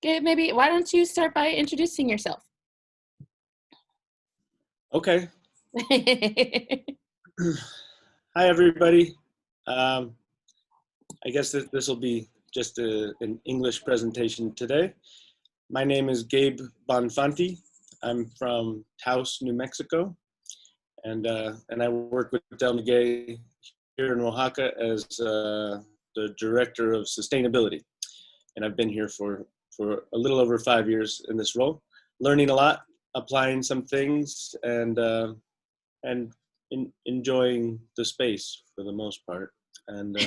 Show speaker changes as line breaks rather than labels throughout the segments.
Gabe, maybe why don't you start by introducing yourself?
Okay. Hi, everybody. Um, I guess this will be just an English presentation today. My name is Gabe Bonfanti. I'm from Taos, New Mexico, and I work with Del Maguey here in Oaxaca as the Director of Sustainability. And I've been here for a little over 5 years in this role, learning a lot, applying some things, and enjoying the space for the most part. And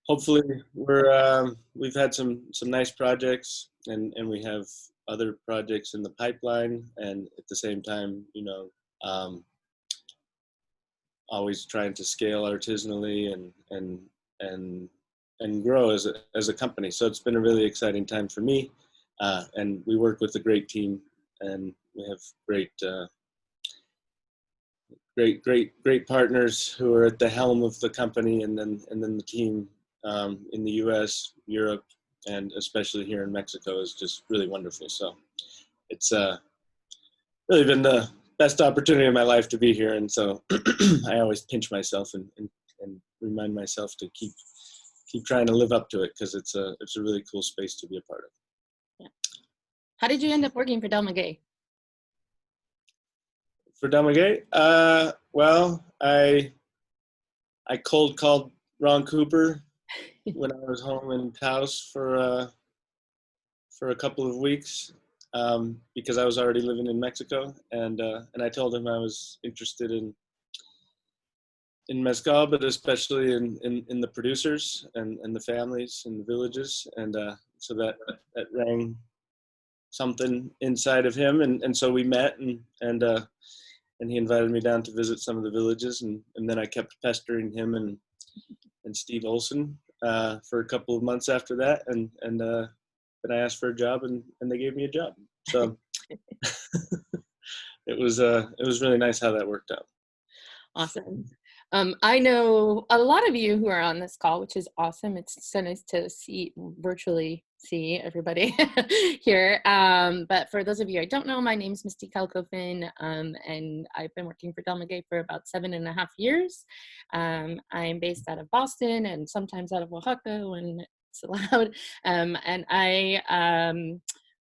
hopefully we've had some nice projects, and we have other projects in the pipeline, and at the same time, always trying to scale artisanally and grow as a company. So it's been a really exciting time for me, and we work with a great team, and we have great partners who are at the helm of the company, and then the team in the U.S., Europe, and especially here in Mexico is just really wonderful. So it's really been the best opportunity of my life to be here, and so I always pinch myself and remind myself to keep trying to live up to it, because it's a really cool space to be a part of.
Yeah. How did you end up working for Del Maguey?
For Del Maguey, well, I cold called Ron Cooper when I was home in Taos for a couple of weeks, because I was already living in Mexico, and I told him I was interested in Mezcal, but especially in the producers and the families and the villages, and so that rang something inside of him, and so we met, and he invited me down to visit some of the villages, and then I kept pestering him and Steve Olson for a couple of months after that, and then I asked for a job, and they gave me a job. So it was really nice how that worked out.
Awesome. I know a lot of you who are on this call, which is awesome. It's so nice to virtually see everybody here. But for those of you I don't know, my name is Misty Kalkofen, and I've been working for Del Maguey for about 7.5 years. I'm based out of Boston and sometimes out of Oaxaca when it's allowed. And I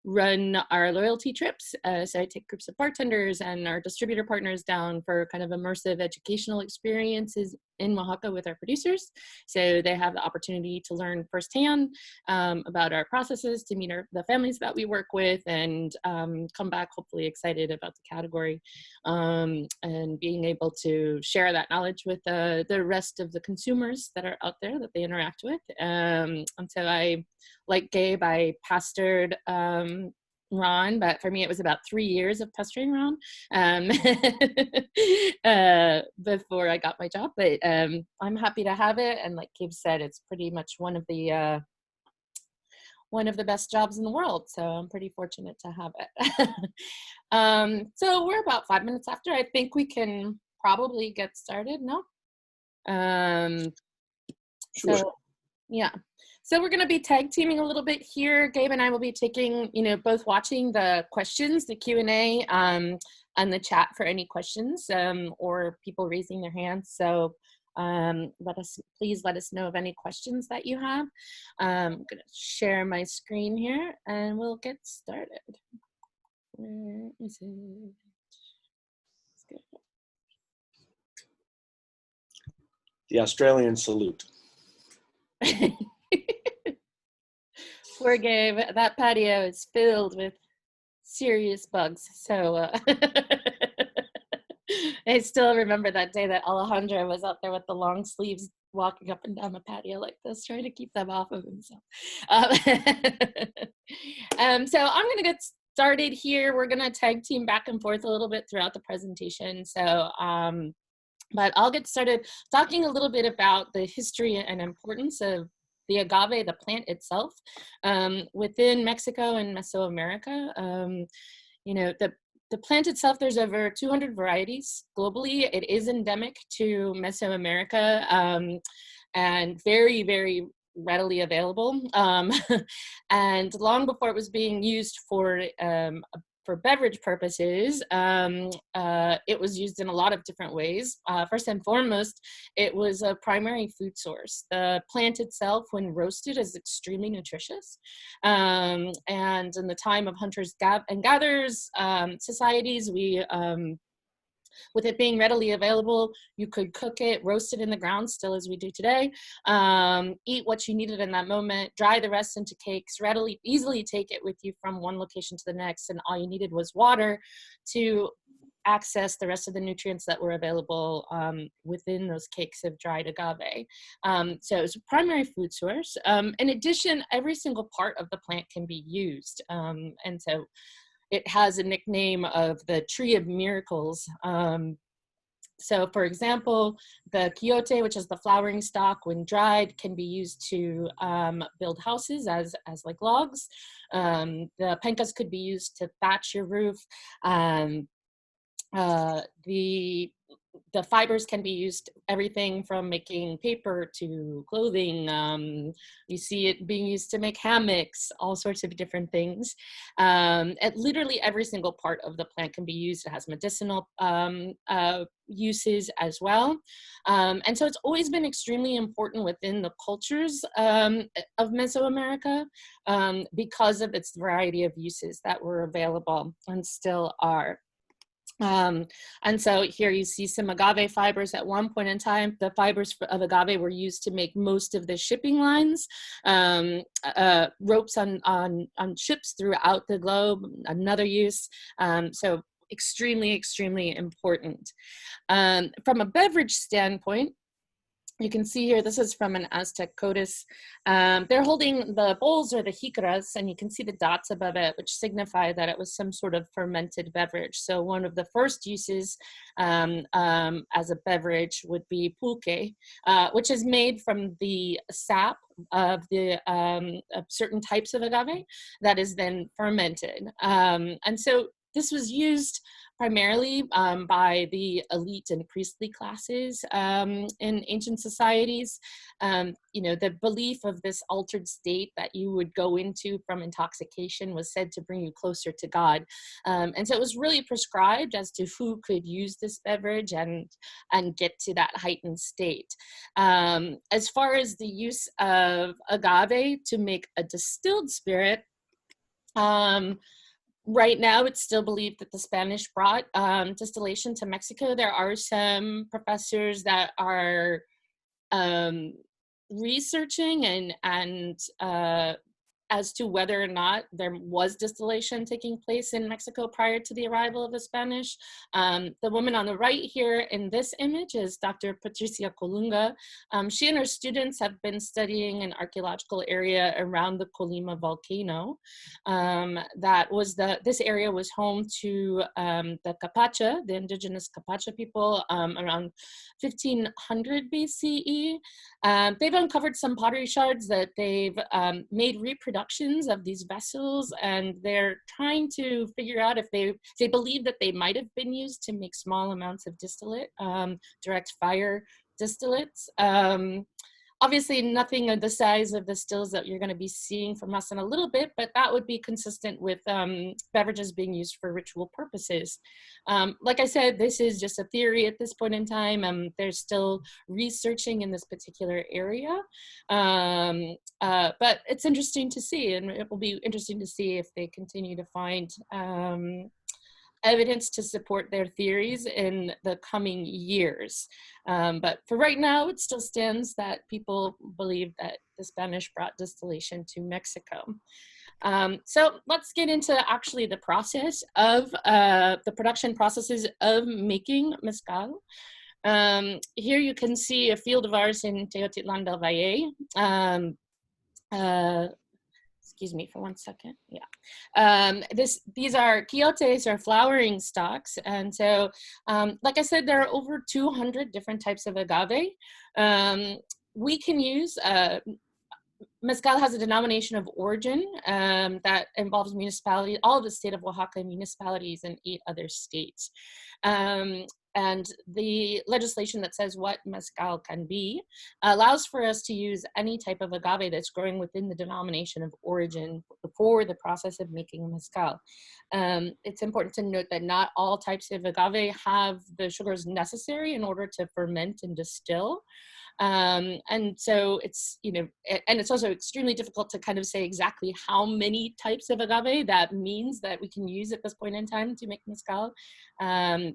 run our loyalty trips. So I take groups of bartenders and our distributor partners down for kind of immersive educational experiences in Oaxaca with our producers. So they have the opportunity to learn firsthand about our processes, to meet the families that we work with, and come back hopefully excited about the category, and being able to share that knowledge with the rest of the consumers that are out there that they interact with. And so I, like Gabe, I pastored Ron, but for me it was about 3 years of pestering Ron before I got my job. But I'm happy to have it, and like Gabe said, it's pretty much one of the best jobs in the world, so I'm pretty fortunate to have it. So we're about 5 minutes after. I think we can probably get started. No?
Sure.
So yeah. So we're going to be tag teaming a little bit here. Gabe and I will be taking, both watching the questions, the Q&A, and the chat for any questions, or people raising their hands. So please let us know of any questions that you have. I'm going to share my screen here and we'll get started. Where is it? Let's go.
The Australian salute.
Poor Gabe, that patio is filled with serious bugs. So I still remember that day that Alejandro was out there with the long sleeves walking up and down the patio like this, trying to keep them off of himself. So I'm going to get started here. We're going to tag team back and forth a little bit throughout the presentation. So, but I'll get started talking a little bit about the history and importance of the agave, the plant itself, within Mexico and Mesoamerica. The plant itself, there's over 200 varieties globally. It is endemic to Mesoamerica, and very, very readily available. And long before it was being used for beverage purposes, it was used in a lot of different ways. First and foremost, it was a primary food source. The plant itself, when roasted, is extremely nutritious. And in the time of hunters and gatherers societies, with it being readily available, you could cook it, roast it in the ground, still as we do today, eat what you needed in that moment, dry the rest into cakes, easily take it with you from one location to the next, and all you needed was water to access the rest of the nutrients that were available within those cakes of dried agave. So it's a primary food source. In addition, every single part of the plant can be used. And so it has a nickname of the Tree of Miracles. So for example, the quiote, which is the flowering stalk, when dried, can be used to build houses as like logs. The pencas could be used to thatch your roof. The fibers can be used everything from making paper to clothing. You see it being used to make hammocks, all sorts of different things. And literally every single part of the plant can be used. It has medicinal uses as well. And so it's always been extremely important within the cultures of Mesoamerica because of its variety of uses that were available and still are. And so here you see some agave fibers. At one point in time, the fibers of agave were used to make most of the shipping lines, ropes on ships throughout the globe, another use. So extremely, extremely important. From a beverage standpoint, you can see here, this is from an Aztec codice. They're holding the bowls or the jicaras, and you can see the dots above it, which signify that it was some sort of fermented beverage. So one of the first uses as a beverage would be pulque, which is made from the sap of certain types of agave that is then fermented. And so this was used primarily by the elite and priestly classes in ancient societies. The belief of this altered state that you would go into from intoxication was said to bring you closer to God. And so it was really prescribed as to who could use this beverage and get to that heightened state. As far as the use of agave to make a distilled spirit, right now, it's still believed that the Spanish brought distillation to Mexico. There are some professors that are researching and as to whether or not there was distillation taking place in Mexico prior to the arrival of the Spanish. The woman on the right here in this image is Dr. Patricia Colunga. She and her students have been studying an archaeological area around the Colima volcano. This area was home to the Capacha, the indigenous Capacha people, around 1500 BCE. They've uncovered some pottery shards that they've made reproductions of these vessels, and they're trying to figure out if they believe that they might have been used to make small amounts of distillate, direct fire distillates. Obviously nothing of the size of the stills that you're going to be seeing from us in a little bit, but that would be consistent with beverages being used for ritual purposes. Like I said, this is just a theory at this point in time. They're still researching in this particular area. But it's interesting to see, and it will be interesting to see if they continue to find evidence to support their theories in the coming years. But for right now, it still stands that people believe that the Spanish brought distillation to Mexico. So let's get into actually the process of the production processes of making mezcal. Here you can see a field of ours in Teotitlán del Valle. Excuse me for one second. Yeah. These are quiotes, or flowering stalks. And so, like I said, there are over 200 different types of agave. We can use, mezcal has a denomination of origin that involves municipality, all of the state of Oaxaca municipalities and 8 other states. and the legislation that says what mezcal can be allows for us to use any type of agave that's growing within the denomination of origin for the process of making mezcal. It's important to note that not all types of agave have the sugars necessary in order to ferment and distill. And so it's, and it's also extremely difficult to kind of say exactly how many types of agave that means that we can use at this point in time to make mezcal,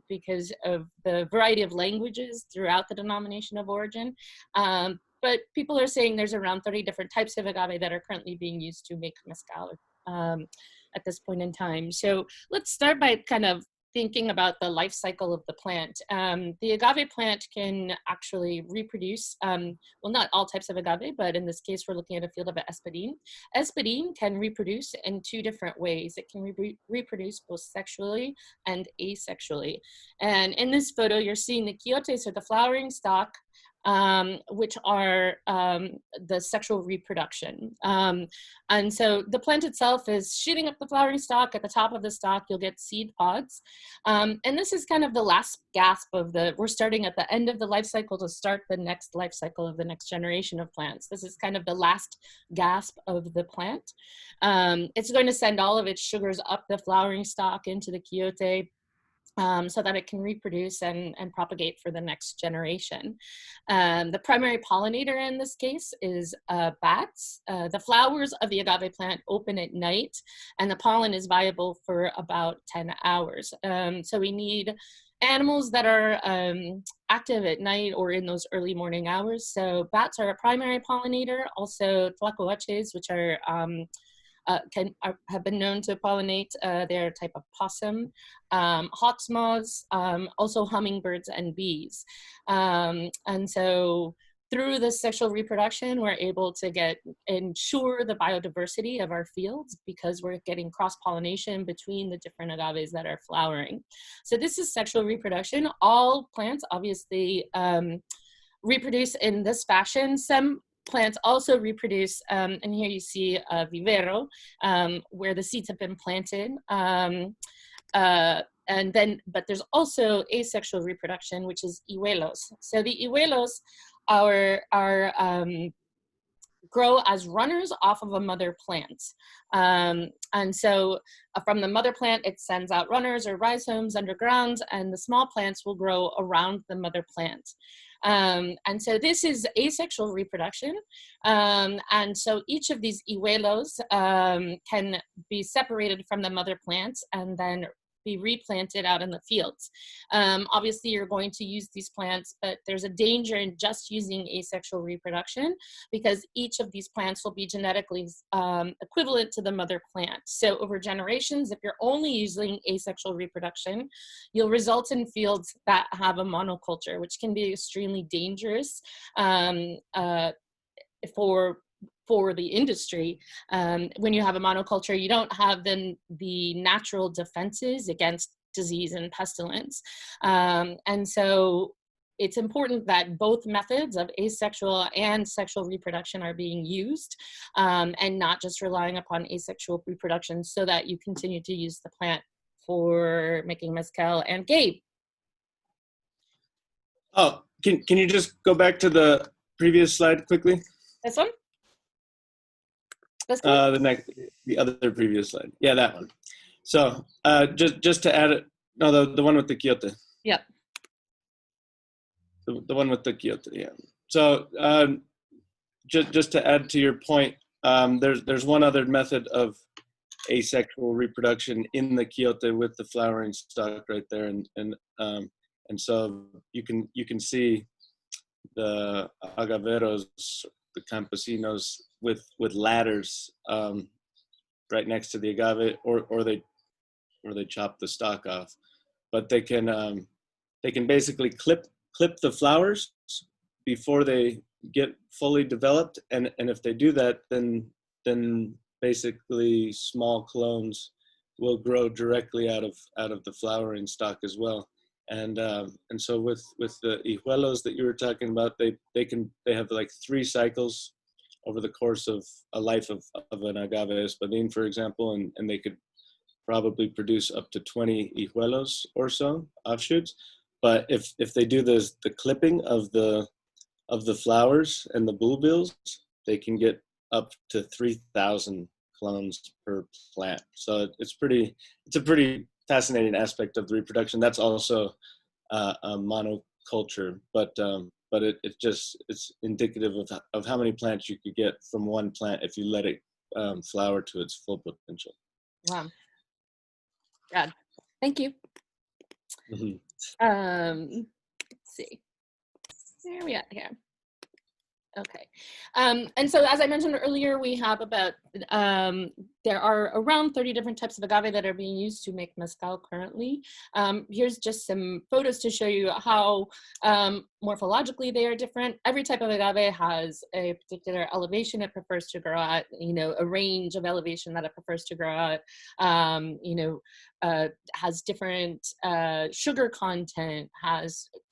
because of the variety of languages throughout the denomination of origin. But people are saying there's around 30 different types of agave that are currently being used to make mezcal at this point in time. So let's start by kind of thinking about the life cycle of the plant. The agave plant can actually reproduce, well, not all types of agave, but in this case, we're looking at a field of espadín. Espadín can reproduce in two different ways. It can reproduce both sexually and asexually. And in this photo, you're seeing the quiotes, or the flowering stalk, which are the sexual reproduction. And so the plant itself is shooting up the flowering stalk. At the top of the stalk, you'll get seed pods. And this is kind of the last gasp of we're starting at the end of the life cycle to start the next life cycle of the next generation of plants. This is kind of the last gasp of the plant. It's going to send all of its sugars up the flowering stalk into the quiote, so that it can reproduce and propagate for the next generation. The primary pollinator in this case is bats. The flowers of the agave plant open at night, and the pollen is viable for about 10 hours. So we need animals that are active at night or in those early morning hours. So bats are a primary pollinator, also tlacoaches, which are have been known to pollinate. They're a type of possum, hawks moths, also hummingbirds and bees. And so through this sexual reproduction, we're able to ensure the biodiversity of our fields, because we're getting cross-pollination between the different agaves that are flowering. So this is sexual reproduction. All plants obviously reproduce in this fashion. Some plants also reproduce, and here you see a vivero, where the seeds have been planted. But there's also asexual reproduction, which is hijuelos. So the hijuelos grow as runners off of a mother plant. And so from the mother plant, it sends out runners or rhizomes underground, and the small plants will grow around the mother plant. And so this is asexual reproduction. And so each of these hijuelos can be separated from the mother plants and then be replanted out in the fields. Obviously, you're going to use these plants, but there's a danger in just using asexual reproduction, because each of these plants will be genetically equivalent to the mother plant. So over generations, if you're only using asexual reproduction, you'll result in fields that have a monoculture, which can be extremely dangerous for the industry. When you have a monoculture, you don't have the natural defenses against disease and pestilence. And so it's important that both methods of asexual and sexual reproduction are being used, and not just relying upon asexual reproduction, so that you continue to use the plant for making mezcal. And Gabe.
Oh, can you just go back to the previous slide quickly?
This one?
The other previous slide. Yeah, that one. So just to add it, no, the one with the quiote.
Yep.
The one with the quiote, yeah. So just to add to your point, there's one other method of asexual reproduction in the quiote with the flowering stalk right there, and so you can see the agaveros, the campesinos, with ladders right next to the agave, or they chop the stalk off, but they can basically clip the flowers before they get fully developed, and if they do that, then basically small clones will grow directly out of the flowering stalk as well. And so with the hijuelos that you were talking about, they have like 3 cycles over the course of a life of an agave espadín, for example, and they could probably produce up to 20 hijuelos or so, offshoots. but if they do the clipping of the flowers and the bulbils, they can get up to 3,000 clones per plant. So it's a pretty fascinating aspect of the reproduction. That's also a monoculture, but it's indicative of how many plants you could get from one plant if you let it flower to its full potential.
Wow. Rad. Thank you.
Mm-hmm.
Let's see. Where are we at here? Okay. And so as I mentioned earlier, we have about, there are around 30 different types of agave that are being used to make mezcal currently. Here's just some photos to show you how morphologically they are different. Every type of agave has a particular elevation it prefers to grow at, you know, a range of elevation that it prefers to grow at, has different sugar content,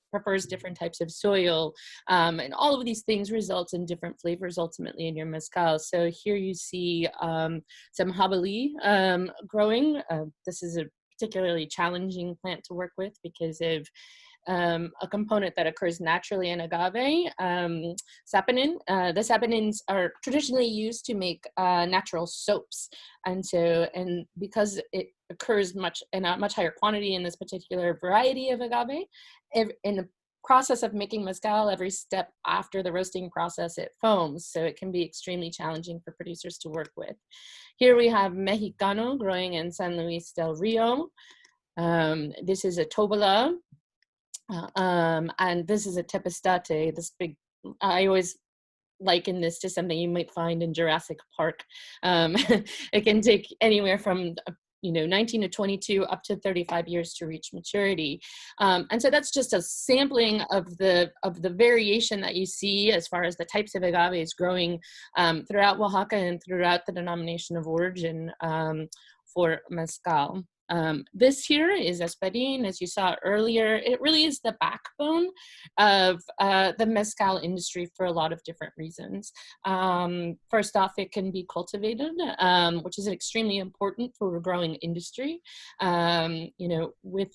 prefers different types of soil, and all of these things results in different flavors ultimately in your mezcal. So here you see some jabali growing. This is a particularly challenging plant to work with because of a component that occurs naturally in agave, saponin. The saponins are traditionally used to make natural soaps. And because it occurs in a much higher quantity in this particular variety of agave, in the process of making mezcal, every step after the roasting process, it foams. So it can be extremely challenging for producers to work with. Here we have Mexicano growing in San Luis del Rio. This is a tobola. And this is a tepestate, this big, I always liken this to something you might find in Jurassic Park. It can take anywhere from 19 to 22 up to 35 years to reach maturity. And so that's just a sampling of the variation that you see as far as the types of agaves growing throughout Oaxaca and throughout the denomination of origin for mezcal. This here is espadín, as you saw earlier. It really is the backbone of the mezcal industry for a lot of different reasons. First off, it can be cultivated, which is extremely important for a growing industry. With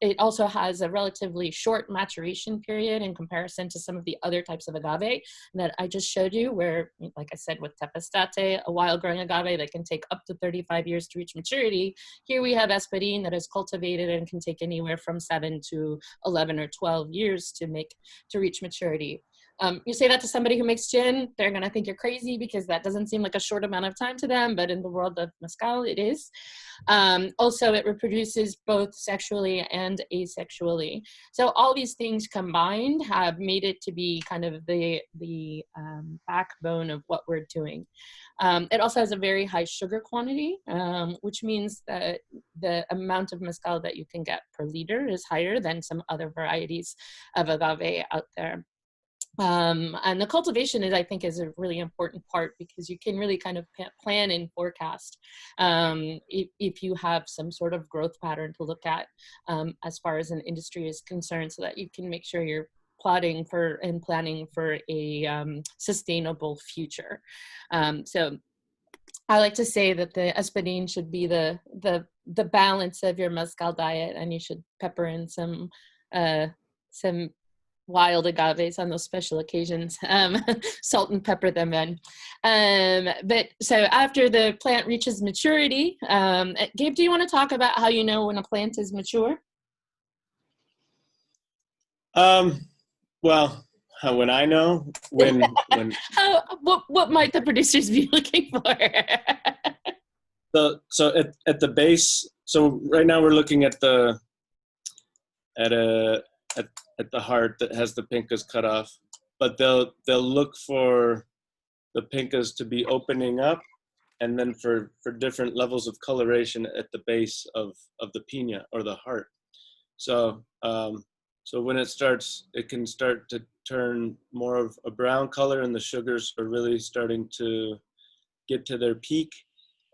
it also has a relatively short maturation period in comparison to some of the other types of agave that I just showed you, where, like I said, with tepestate, a wild growing agave that can take up to 35 years to reach maturity. Here we have espadín that is cultivated and can take anywhere from 7 to 11 or 12 years to reach maturity. You say that to somebody who makes gin, they're going to think you're crazy because that doesn't seem like a short amount of time to them, but in the world of mezcal, it is. Also, it reproduces both sexually and asexually. So all these things combined have made it to be kind of the backbone of what we're doing. It also has a very high sugar quantity, which means that the amount of mezcal that you can get per liter is higher than some other varieties of agave out there. And the cultivation I think is a really important part because you can really kind of plan and forecast if you have some sort of growth pattern to look at as far as an industry is concerned, so that you can make sure you're plotting for and planning for a sustainable future. So I like to say that the espadín should be the balance of your mezcal diet, and you should pepper in some wild agaves on those special occasions, salt and pepper them in. But so after the plant reaches maturity, Gabe, do you want to talk about how you know when a plant is mature?
Well, when I know when
what might the producers be looking for?
So at the base. So right now we're looking at the heart that has the pincas cut off, but they'll look for the pincas to be opening up, and then for different levels of coloration at the base of the piña or the heart. So when it can start to turn more of a brown color, and the sugars are really starting to get to their peak.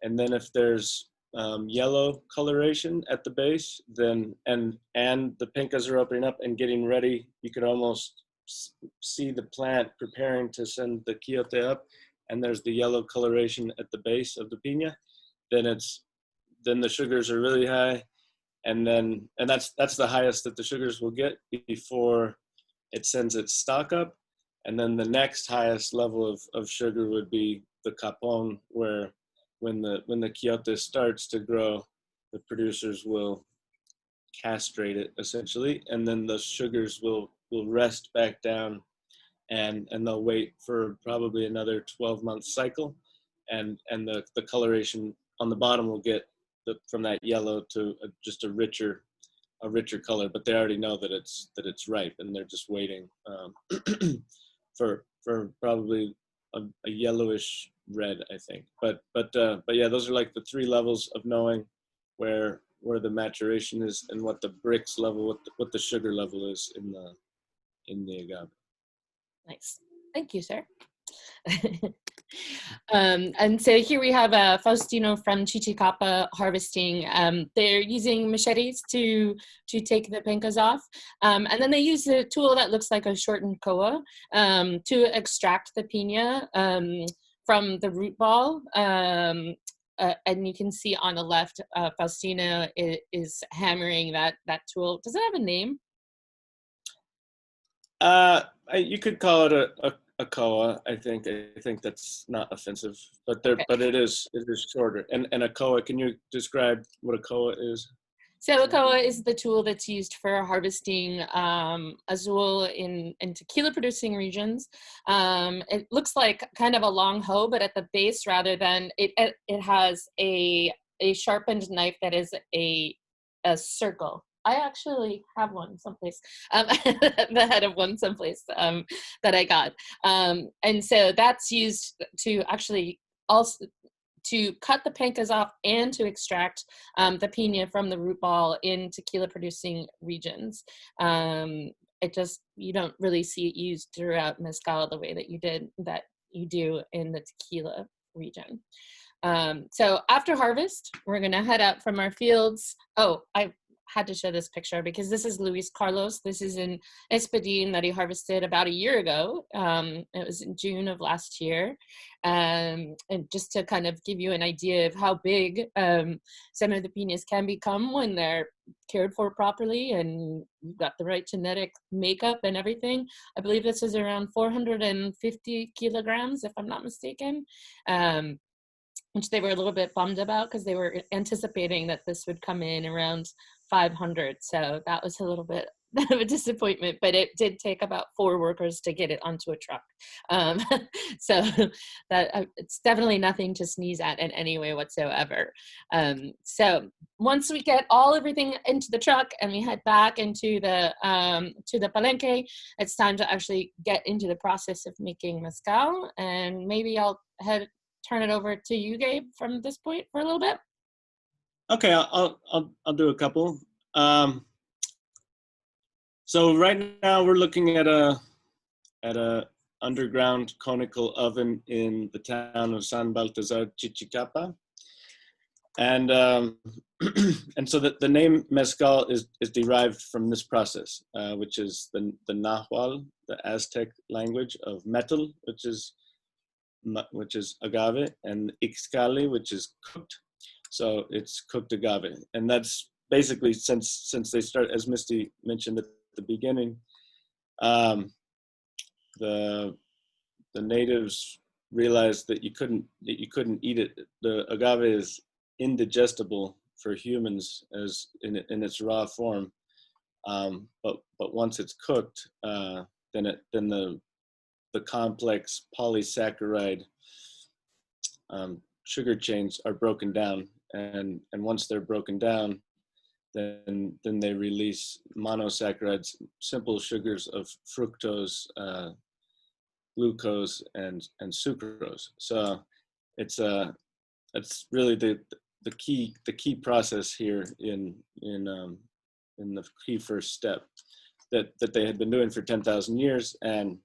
And then if there's yellow coloration at the base, then and the pincas are opening up and getting ready, you could almost see the plant preparing to send the quiote up, and there's the yellow coloration at the base of the piña. Then the sugars are really high, and that's the highest that the sugars will get before it sends its stock up. And then the next highest level of sugar would be the capon, where when the quiote starts to grow, the producers will castrate it essentially, and then the sugars will rest back down, and they'll wait for probably another 12-month cycle, and the coloration on the bottom will get from that yellow to just a richer color, but they already know that it's ripe, and they're just waiting for probably a yellowish red, I think. But yeah, those are like the three levels of knowing where the maturation is and what the Brix level, what the sugar level is in the agave.
Nice. Thank you, sir. And so here we have Faustino from Kappa Harvesting. They're using machetes to take the pencas off, and then they use a tool that looks like a shortened koa to extract the piña from the root ball. And you can see on the left, Faustino is hammering that tool. Does it have a name?
You could call it a koa. I think that's not offensive, but it is shorter. And a koa, can you describe what a koa is?
So a koa is the tool that's used for harvesting azul in tequila producing regions. It looks like kind of a long hoe, but at the base, rather than it has a sharpened knife that is a circle. I actually have one someplace, the head of one someplace that I got. And so that's used to actually also to cut the pencas off and to extract the piña from the root ball in tequila producing regions. You don't really see it used throughout mezcal the way that you do in the tequila region. So after harvest, we're gonna head out from our fields. Oh, I had to show this picture because this is Luis Carlos. This is an espadín that he harvested about a year ago. It was in June of last year. And just to kind of give you an idea of how big some of the piñas can become when they're cared for properly and you've got the right genetic makeup and everything. I believe this is around 450 kilograms, if I'm not mistaken. Which they were a little bit bummed about because they were anticipating that this would come in around 500. So that was a little bit of a disappointment, but it did take about 4 workers to get it onto a truck. So that it's definitely nothing to sneeze at in any way whatsoever. So once we get everything into the truck and we head back into the palenque, it's time to actually get into the process of making mezcal. And maybe I'll turn it over to you, Gabe, from this point for a little bit.
Okay, I'll do a couple. So right now we're looking at a underground conical oven in the town of San Baltazar, Chichicapa, and and so the name mezcal is derived from this process, which is the Nahuatl, the Aztec language of metal, which is agave, and ixcali, which is cooked. So it's cooked agave, and that's basically since they start, as Misty mentioned at the beginning, the natives realized that you couldn't eat it. The agave is indigestible for humans as in its raw form, but once it's cooked, then the complex polysaccharide sugar chains are broken down, and once they're broken down, then they release monosaccharides, simple sugars of fructose, glucose, and sucrose. So it's really the key process here in the key first step that they had been doing for 10,000 years, and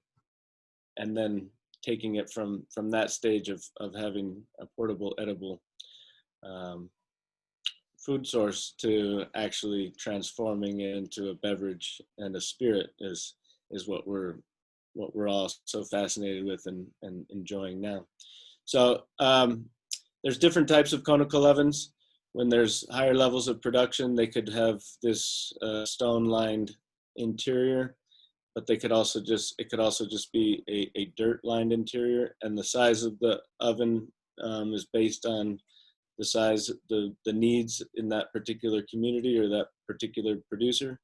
then taking it from that stage of having a portable, edible food source to actually transforming it into a beverage and a spirit is what we're all so fascinated with and enjoying now. So there's different types of conical ovens. when there's higher levels of production, they could have this stone-lined interior, but it could also just be a dirt-lined interior, and the size of the oven is based on the size, the needs in that particular community or that particular producer.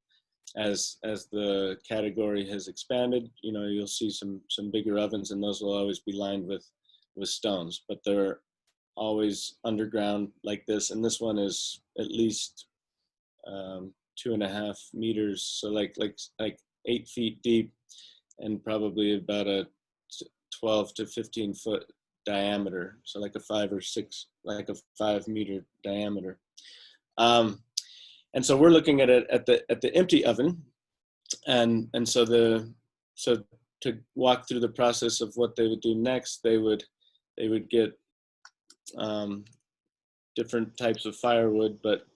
As the category has expanded, you'll see some bigger ovens, and those will always be lined with stones, but they're always underground like this. And this one is at least 2.5 meters, so like 8 feet deep, and probably about a 12 to 15 foot diameter, so like a 5 meter diameter. And so we're looking at it at the empty oven, and so to walk through the process of what they would do next, they would get different types of firewood, but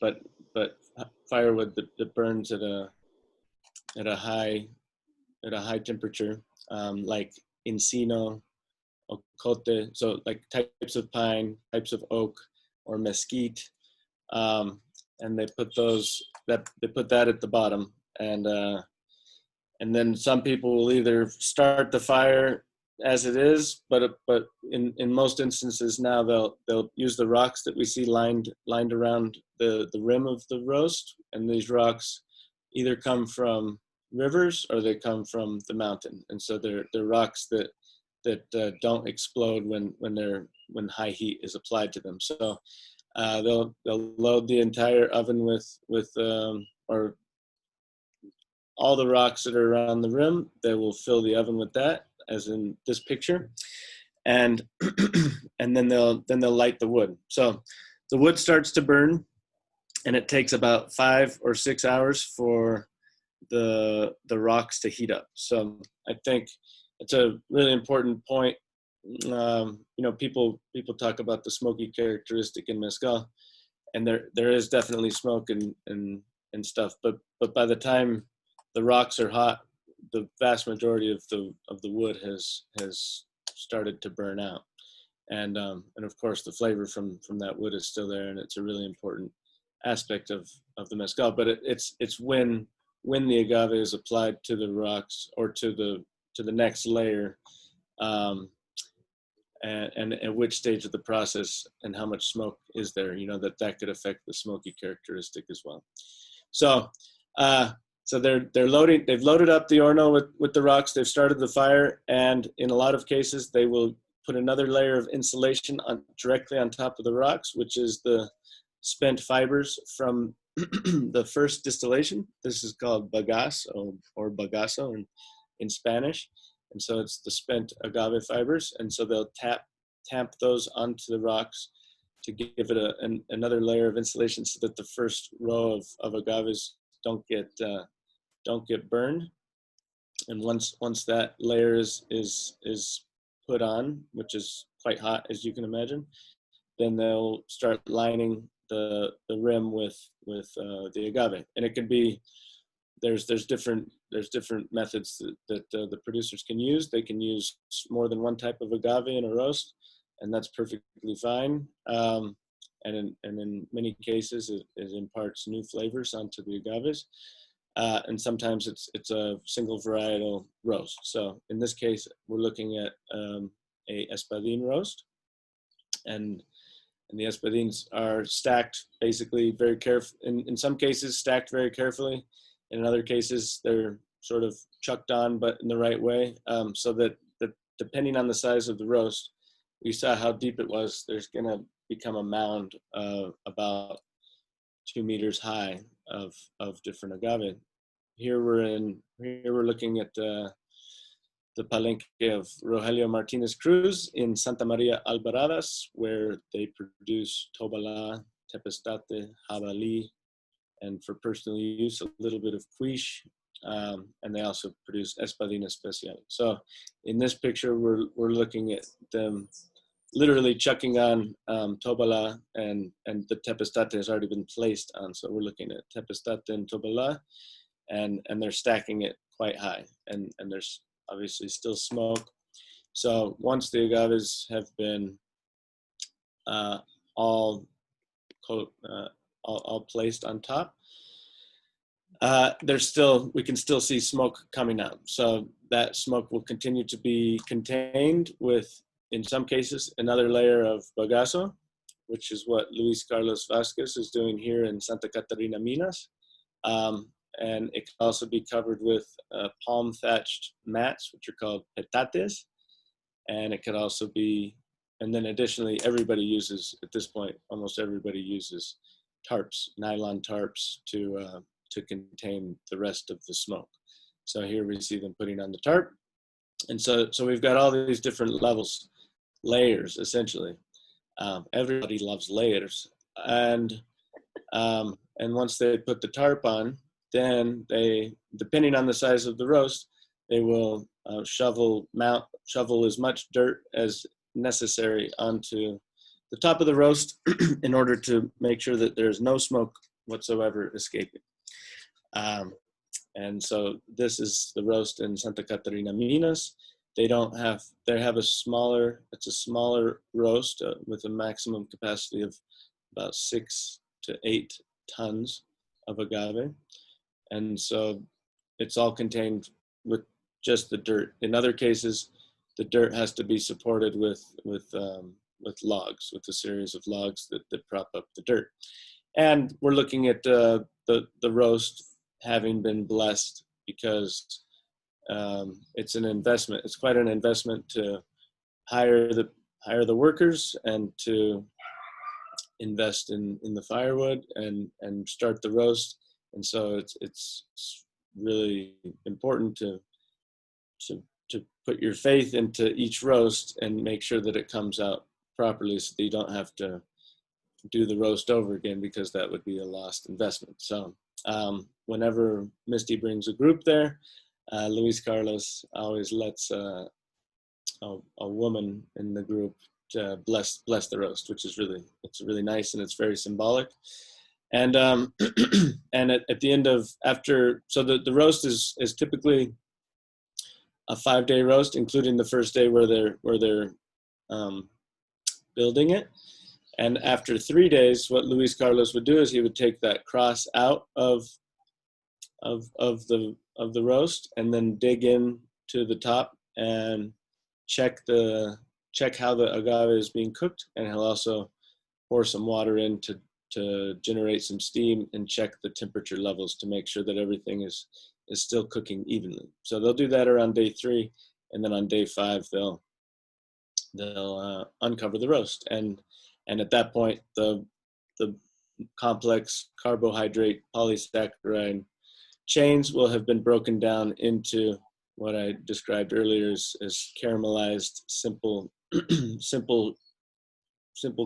firewood that burns at a high temperature, like encino, ocote, so like types of pine, types of oak, or mesquite, and they put that at the bottom, and then some people will either start the fire as it is, but in most instances now they'll use the rocks that we see lined around the rim of the roast, and these rocks either come from rivers or they come from the mountain, and so they're rocks that don't explode when high heat is applied to them. So they'll load the entire oven with or all the rocks that are around the rim. They will fill the oven with that, as in this picture, and and then they'll light the wood. So the wood starts to burn, and it takes about 5 or 6 hours for the rocks to heat up. So I think it's a really important point. People talk about the smoky characteristic in mezcal, and there is definitely smoke and stuff, but by the time the rocks are hot, the vast majority of the wood has started to burn out, and of course the flavor from that wood is still there, and it's a really important aspect of the mezcal. But it's when the agave is applied to the rocks or to the next layer, and at which stage of the process and how much smoke is there, that could affect the smoky characteristic as well. So they've loaded up the horno with the rocks, they've started the fire, and in a lot of cases they will put another layer of insulation directly on top of the rocks, which is the spent fibers from the first distillation. This is called Bagasse or Bagasse in Spanish. And so it's the spent agave fibers. And so they'll tamp those onto the rocks to give it another layer of insulation, so that the first row of agaves don't get burned. And once that layer is put on, which is quite hot, as you can imagine, then they'll start lining the rim with the agave. And it can be, there's different methods that the producers can use. They can use more than one type of agave in a roast, and that's perfectly fine. And in many cases, it imparts new flavors onto the agaves. And sometimes it's a single varietal roast. So in this case, we're looking at a espadín roast, and the espadines are stacked basically very carefully. In some cases, stacked very carefully. In other cases, they're sort of chucked on, but in the right way, so that depending on the size of the roast, we saw how deep it was. There's going to become a mound about 2 meters high of different agave. Here we're looking at the palenque of Rogelio Martinez Cruz in Santa Maria Alvaradas, where they produce tobala, tepestate, jabalí, and for personal use, a little bit of quiche, and they also produce espadín especial. So in this picture, we're looking at them literally chucking on tobala, and the tepestate has already been placed on. So we're looking at tepestate and tobala, and they're stacking it quite high, and there's obviously still smoke. So once the agaves have been all all placed on top, we can still see smoke coming out. So that smoke will continue to be contained with, in some cases, another layer of bagasse, which is what Luis Carlos Vasquez is doing here in Santa Catarina Minas. And it can also be covered with palm thatched mats, which are called petates. And it could also be, and then additionally, everybody uses, at this point, almost everybody uses tarps, nylon tarps to contain the rest of the smoke. So here we see them putting on the tarp. And so we've got all these different levels, layers, essentially. Everybody loves layers. And once they put the tarp on, then they, depending on the size of the roast, they will shovel as much dirt as necessary onto the top of the roast in order to make sure that there's no smoke whatsoever escaping. And so this is the roast in Santa Catarina Minas. They have a smaller roast with a maximum capacity of about 6 to 8 tons of agave. And so it's all contained with just the dirt. In other cases, the dirt has to be supported with logs, with a series of logs that prop up the dirt. And we're looking at the roast having been blessed because it's an investment. It's quite an investment to hire the workers and to invest in the firewood and start the roast. And so it's really important to put your faith into each roast and make sure that it comes out properly, so that you don't have to do the roast over again, because that would be a lost investment. So whenever Misty brings a group there, Luis Carlos always lets a woman in the group to bless the roast, which is really nice, and it's very symbolic. And and at the end of so the roast is typically a 5-day roast, including the first day where they're building it. And after 3 days, what Luis Carlos would do is he would take that cross out of the roast and then dig in to the top and check how the agave is being cooked, and he'll also pour some water in to generate some steam and check the temperature levels to make sure that everything is still cooking evenly. So they'll do that around day 3, and then on day 5 they'll uncover the roast, and at that point the complex carbohydrate polysaccharide chains will have been broken down into what I described earlier as caramelized simple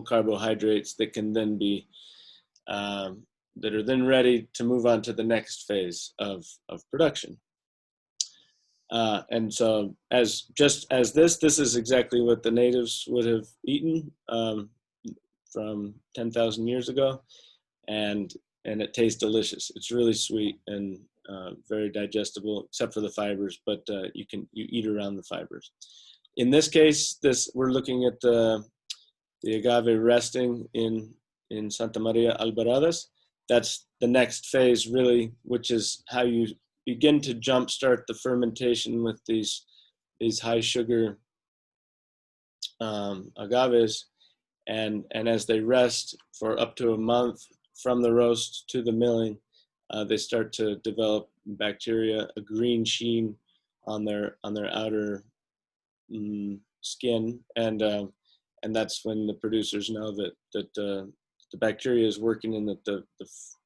carbohydrates that can then be that are then ready to move on to the next phase of production. And so this is exactly what the natives would have eaten from 10,000 years ago, and it tastes delicious. It's really sweet and very digestible, except for the fibers, but you eat around the fibers. In this case, we're looking at the agave resting in Santa Maria Alvaradas. That's the next phase, really, which is how you begin to jumpstart the fermentation with these high sugar agaves, and as they rest for up to a month from the roast to the milling, they start to develop bacteria, a green sheen on their outer skin, and that's when the producers know that the bacteria is working and that the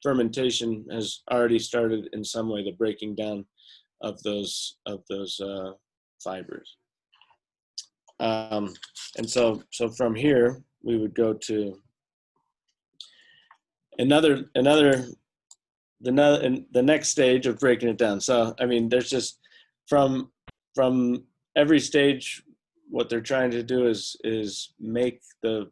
fermentation has already started in some way, the breaking down of those fibers. And so from here we would go to the next stage of breaking it down. So I mean, there's just from every stage, what they're trying to do is make the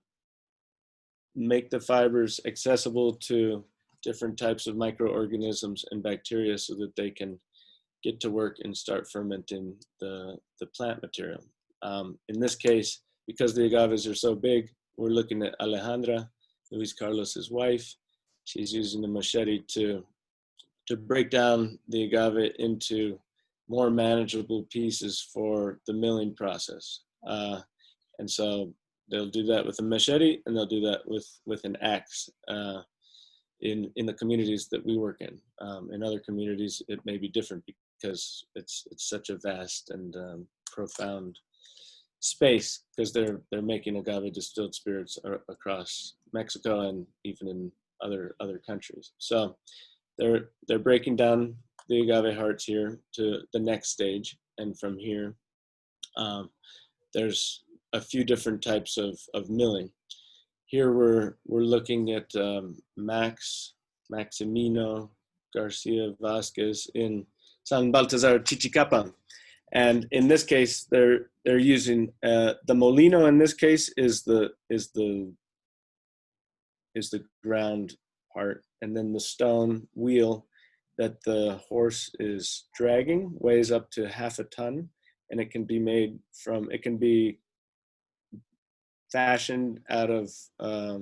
fibers accessible to different types of microorganisms and bacteria so that they can get to work and start fermenting the plant material. In this case, because the agaves are so big, we're looking at Alejandra Luis Carlos's wife. She's using a machete to break down the agave into more manageable pieces for the milling process. And so they'll do that with a machete, and they'll do that with an axe in the communities that we work in. In other communities, it may be different because it's such a vast and profound space, because they're making agave distilled spirits across Mexico and even in other countries. So they're breaking down the agave hearts here to the next stage, and from here there's a few different types of milling. Here we're looking at Maximino Garcia Vasquez in San Baltazar, Chichicapa. And in this case, they're using the molino. In this case, is the ground part, and then the stone wheel that the horse is dragging weighs up to half a ton, and it can be fashioned out of a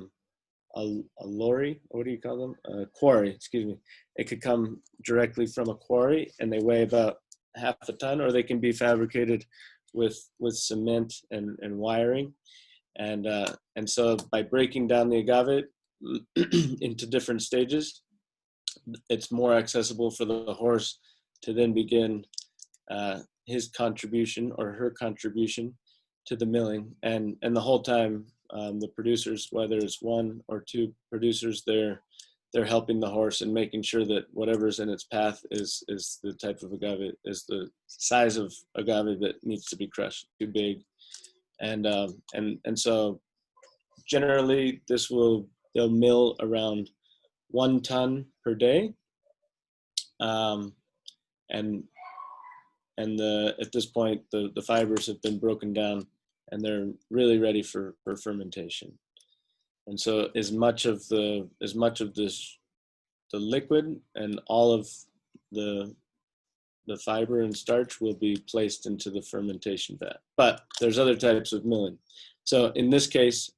lorry. What do you call them? A quarry. Excuse me. It could come directly from a quarry, and they weigh about half a ton, or they can be fabricated with cement and wiring. And so by breaking down the agave into different stages, it's more accessible for the horse to then begin his contribution or her contribution to the milling. And the whole time, the producers, whether it's one or two producers, they're helping the horse and making sure that whatever's in its path is the type of agave, is the size of agave that needs to be crushed, too big. And so generally they'll mill around 1 ton per day. At this point, the fibers have been broken down, and they're really ready for fermentation. And so as much of the liquid and all of the fiber and starch will be placed into the fermentation vat. But there's other types of milling. So in this case,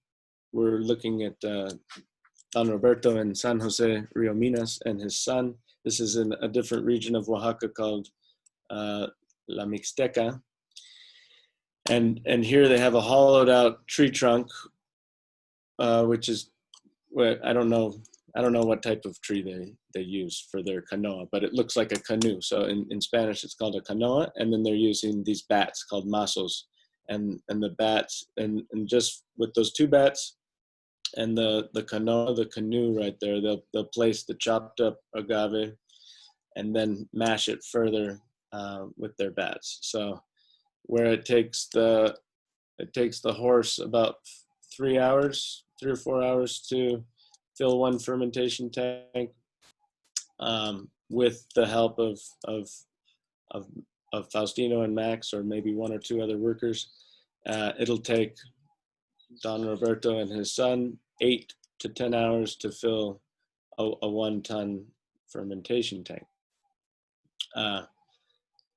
we're looking at Don Roberto in San Jose, Rio Minas, and his son. This is in a different region of Oaxaca called La Mixteca. And here they have a hollowed out tree trunk, which is, well, I don't know what type of tree they use for their canoa, but it looks like a canoe. So in Spanish, it's called a canoa. And then they're using these bats called mazos, and the bats, and just with those two bats and the canoa, the canoe right there, they'll place the chopped up agave and then mash it further with their bats. So where it takes the horse about 3 or 4 hours to fill one fermentation tank, with the help of Faustino and Max, or maybe one or two other workers, it'll take Don Roberto and his son 8 to 10 hours to fill a 1 ton fermentation tank.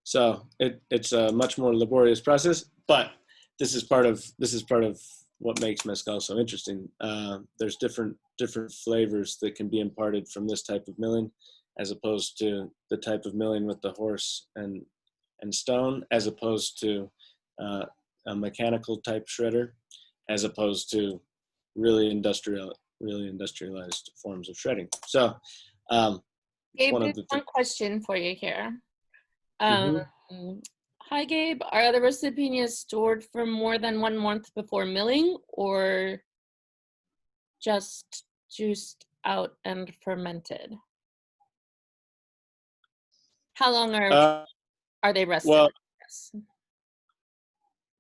So it's a much more laborious process, but this is part of what makes mezcal so interesting. There's different flavors that can be imparted from this type of milling, as opposed to the type of milling with the horse and stone, as opposed to a mechanical type shredder, as opposed to really industrialized forms of shredding. So
Gabe, there's one question for you here. Hi, Gabe. Are the recipients stored for more than 1 month before milling, or just juiced out and fermented? How long are they rested?
Well,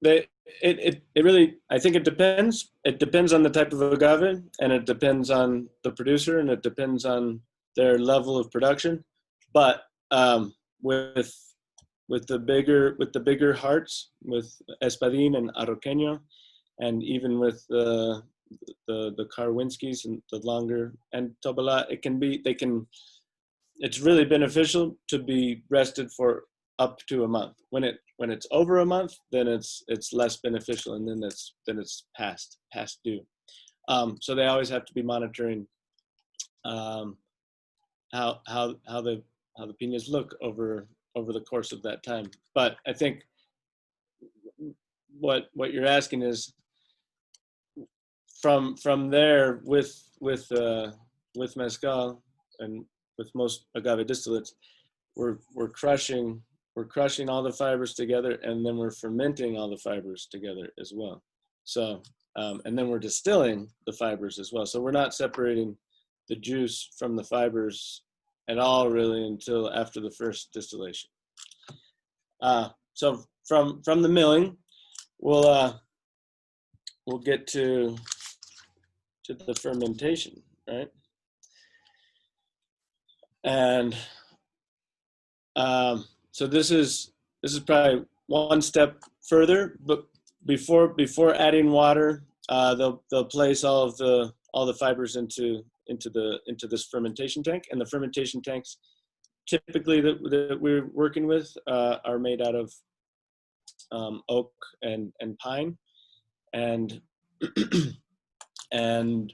it really, I think it depends. It depends on the type of agave, and it depends on the producer, and it depends on their level of production. But with the bigger hearts, with Espadín and Arroqueño, and even with the Karwinskis and the longer and Tobalá, it's really beneficial to be rested for up to a month. When it's over a month, then it's less beneficial, and then it's past due. So they always have to be monitoring how the pinas look over the course of that time. But I think what you're asking is from there with mezcal and with most agave distillates, we're crushing all the fibers together, and then we're fermenting all the fibers together as well. So and then we're distilling the fibers as well. So we're not separating the juice from the fibers at all really until after the first distillation. So from the milling, we'll get to the fermentation, right? And so this is probably one step further, but before adding water, they'll place all the fibers into this fermentation tank, and the fermentation tanks typically that we're working with are made out of oak and pine, and and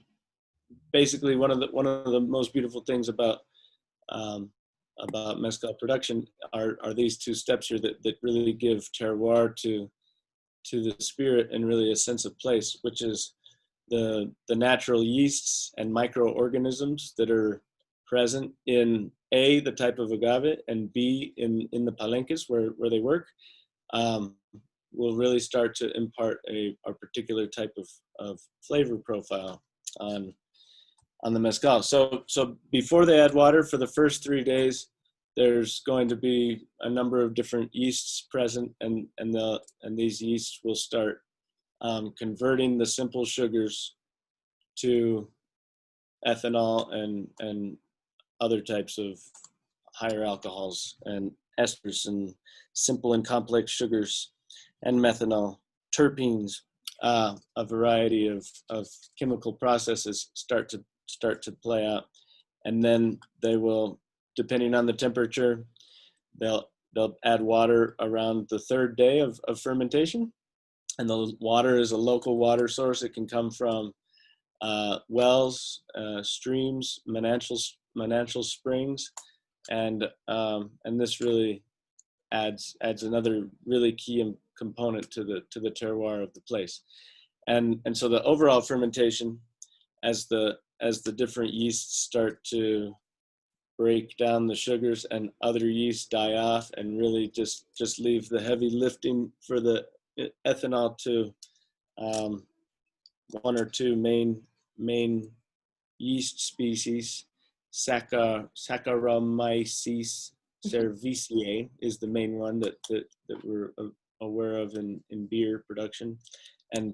basically one of the most beautiful things about mezcal production are these two steps here that really give terroir to the spirit and really a sense of place, which is the natural yeasts and microorganisms that are present in A, the type of agave, and B, in the palenques where they work, will really start to impart a particular type of flavor profile on the mezcal. So before they add water for the first 3 days, there's going to be a number of different yeasts present, and these yeasts will start converting the simple sugars to ethanol and other types of higher alcohols and esters and simple and complex sugars and methanol, terpenes. A variety of chemical processes start to play out, and then they will, depending on the temperature, they'll add water around the 3rd day of fermentation. And the water is a local water source. It can come from wells, streams, manantial springs, and this really adds another really key component to the terroir of the place. And so the overall fermentation, as the different yeasts start to break down the sugars and other yeasts die off and really just leave the heavy lifting for the ethanol to one or two main yeast species. Saccharomyces cerevisiae is the main one that we're aware of in beer production,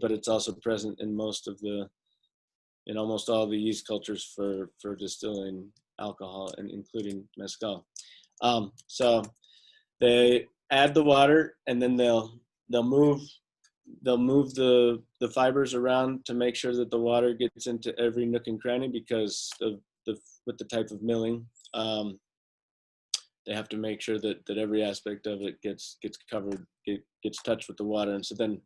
but it's also present in almost all the yeast cultures for distilling alcohol, and including mezcal. So they add the water, and then they'll move the fibers around to make sure that the water gets into every nook and cranny, because with the type of milling, they have to make sure that every aspect of it gets covered, gets touched with the water. And so then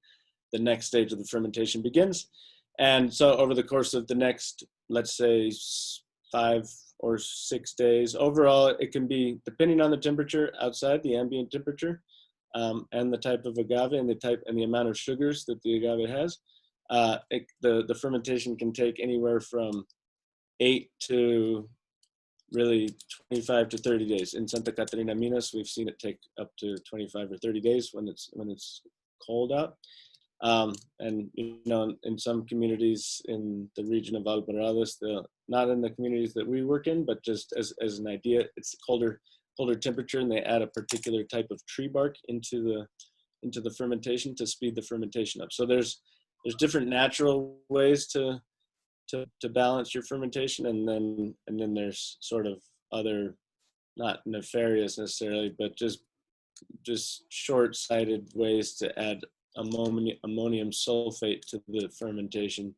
the next stage of the fermentation begins. And so over the course of the next, let's say, 5 or 6 days, overall, it can be, depending on the temperature outside, the ambient temperature, and the type of agave and the amount of sugars that the agave has, the fermentation can take anywhere from 8 to really 25 to 30 days. In Santa Catarina, Minas, we've seen it take up to 25 or 30 days when it's cold out. And in some communities in the region of Alvarades, not in the communities that we work in, but just as an idea, it's colder temperature, and they add a particular type of tree bark into the fermentation to speed the fermentation up. So there's different natural ways to balance your fermentation, and then there's sort of other, not nefarious necessarily, but just short-sighted ways to add ammonium sulfate to the fermentation,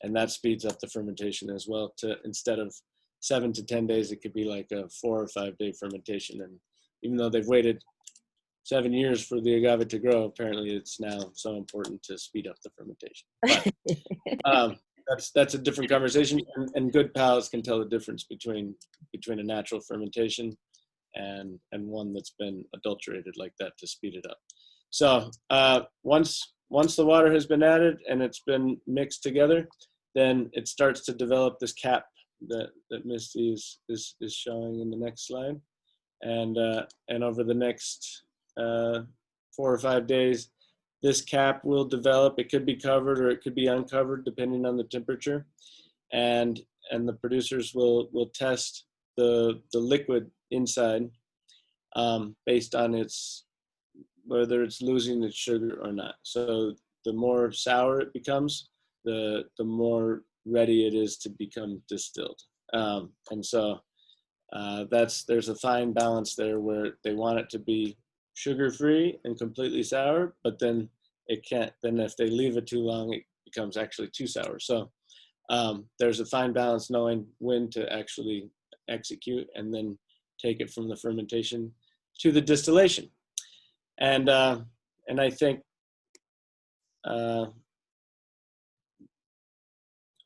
and that speeds up the fermentation as well. Instead of 7 to 10 days, it could be like a 4 or 5 day fermentation. And even though they've waited 7 years for the agave to grow, apparently it's now so important to speed up the fermentation. But that's a different conversation, and good palates can tell the difference between a natural fermentation and one that's been adulterated like that to speed it up. So once the water has been added and it's been mixed together, then it starts to develop this cap that Misty is showing in the next slide, and over the next 4 or 5 days, this cap will develop. It could be covered or it could be uncovered depending on the temperature, and the producers will test the liquid inside based on whether it's losing its sugar or not. So the more sour it becomes, the more ready it is to become distilled. And so there's a fine balance there where they want it to be sugar-free and completely sour, but then it can't. Then if they leave it too long, it becomes actually too sour. So there's a fine balance knowing when to actually execute and then take it from the fermentation to the distillation. And I think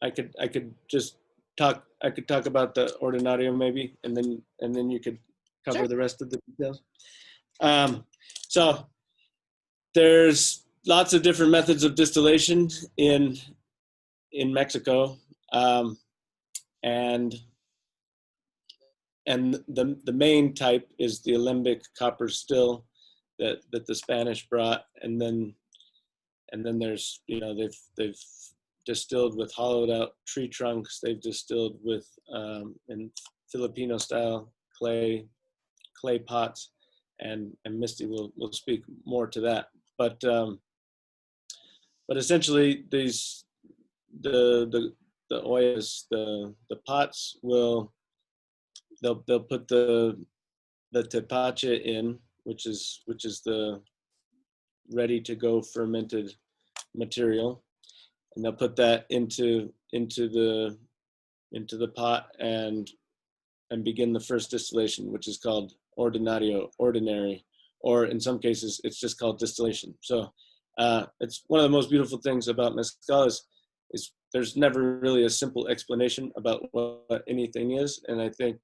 I could just talk. I could talk about the ordinario maybe, and then you could cover
Sure.
the rest of the details. So there's lots of different methods of distillation in Mexico, and the main type is the alembic copper still that the Spanish brought, and then there's, they've distilled with hollowed out tree trunks. They've distilled with in Filipino style clay pots, and Misty will speak more to that. But essentially the ollas, the pots they'll put the tepache in, which is the ready to go fermented material, and they'll put that into the pot and begin the first distillation, which is called ordinary, or in some cases it's just called distillation. So it's one of the most beautiful things about mezcal is there's never really a simple explanation about what anything is, and I think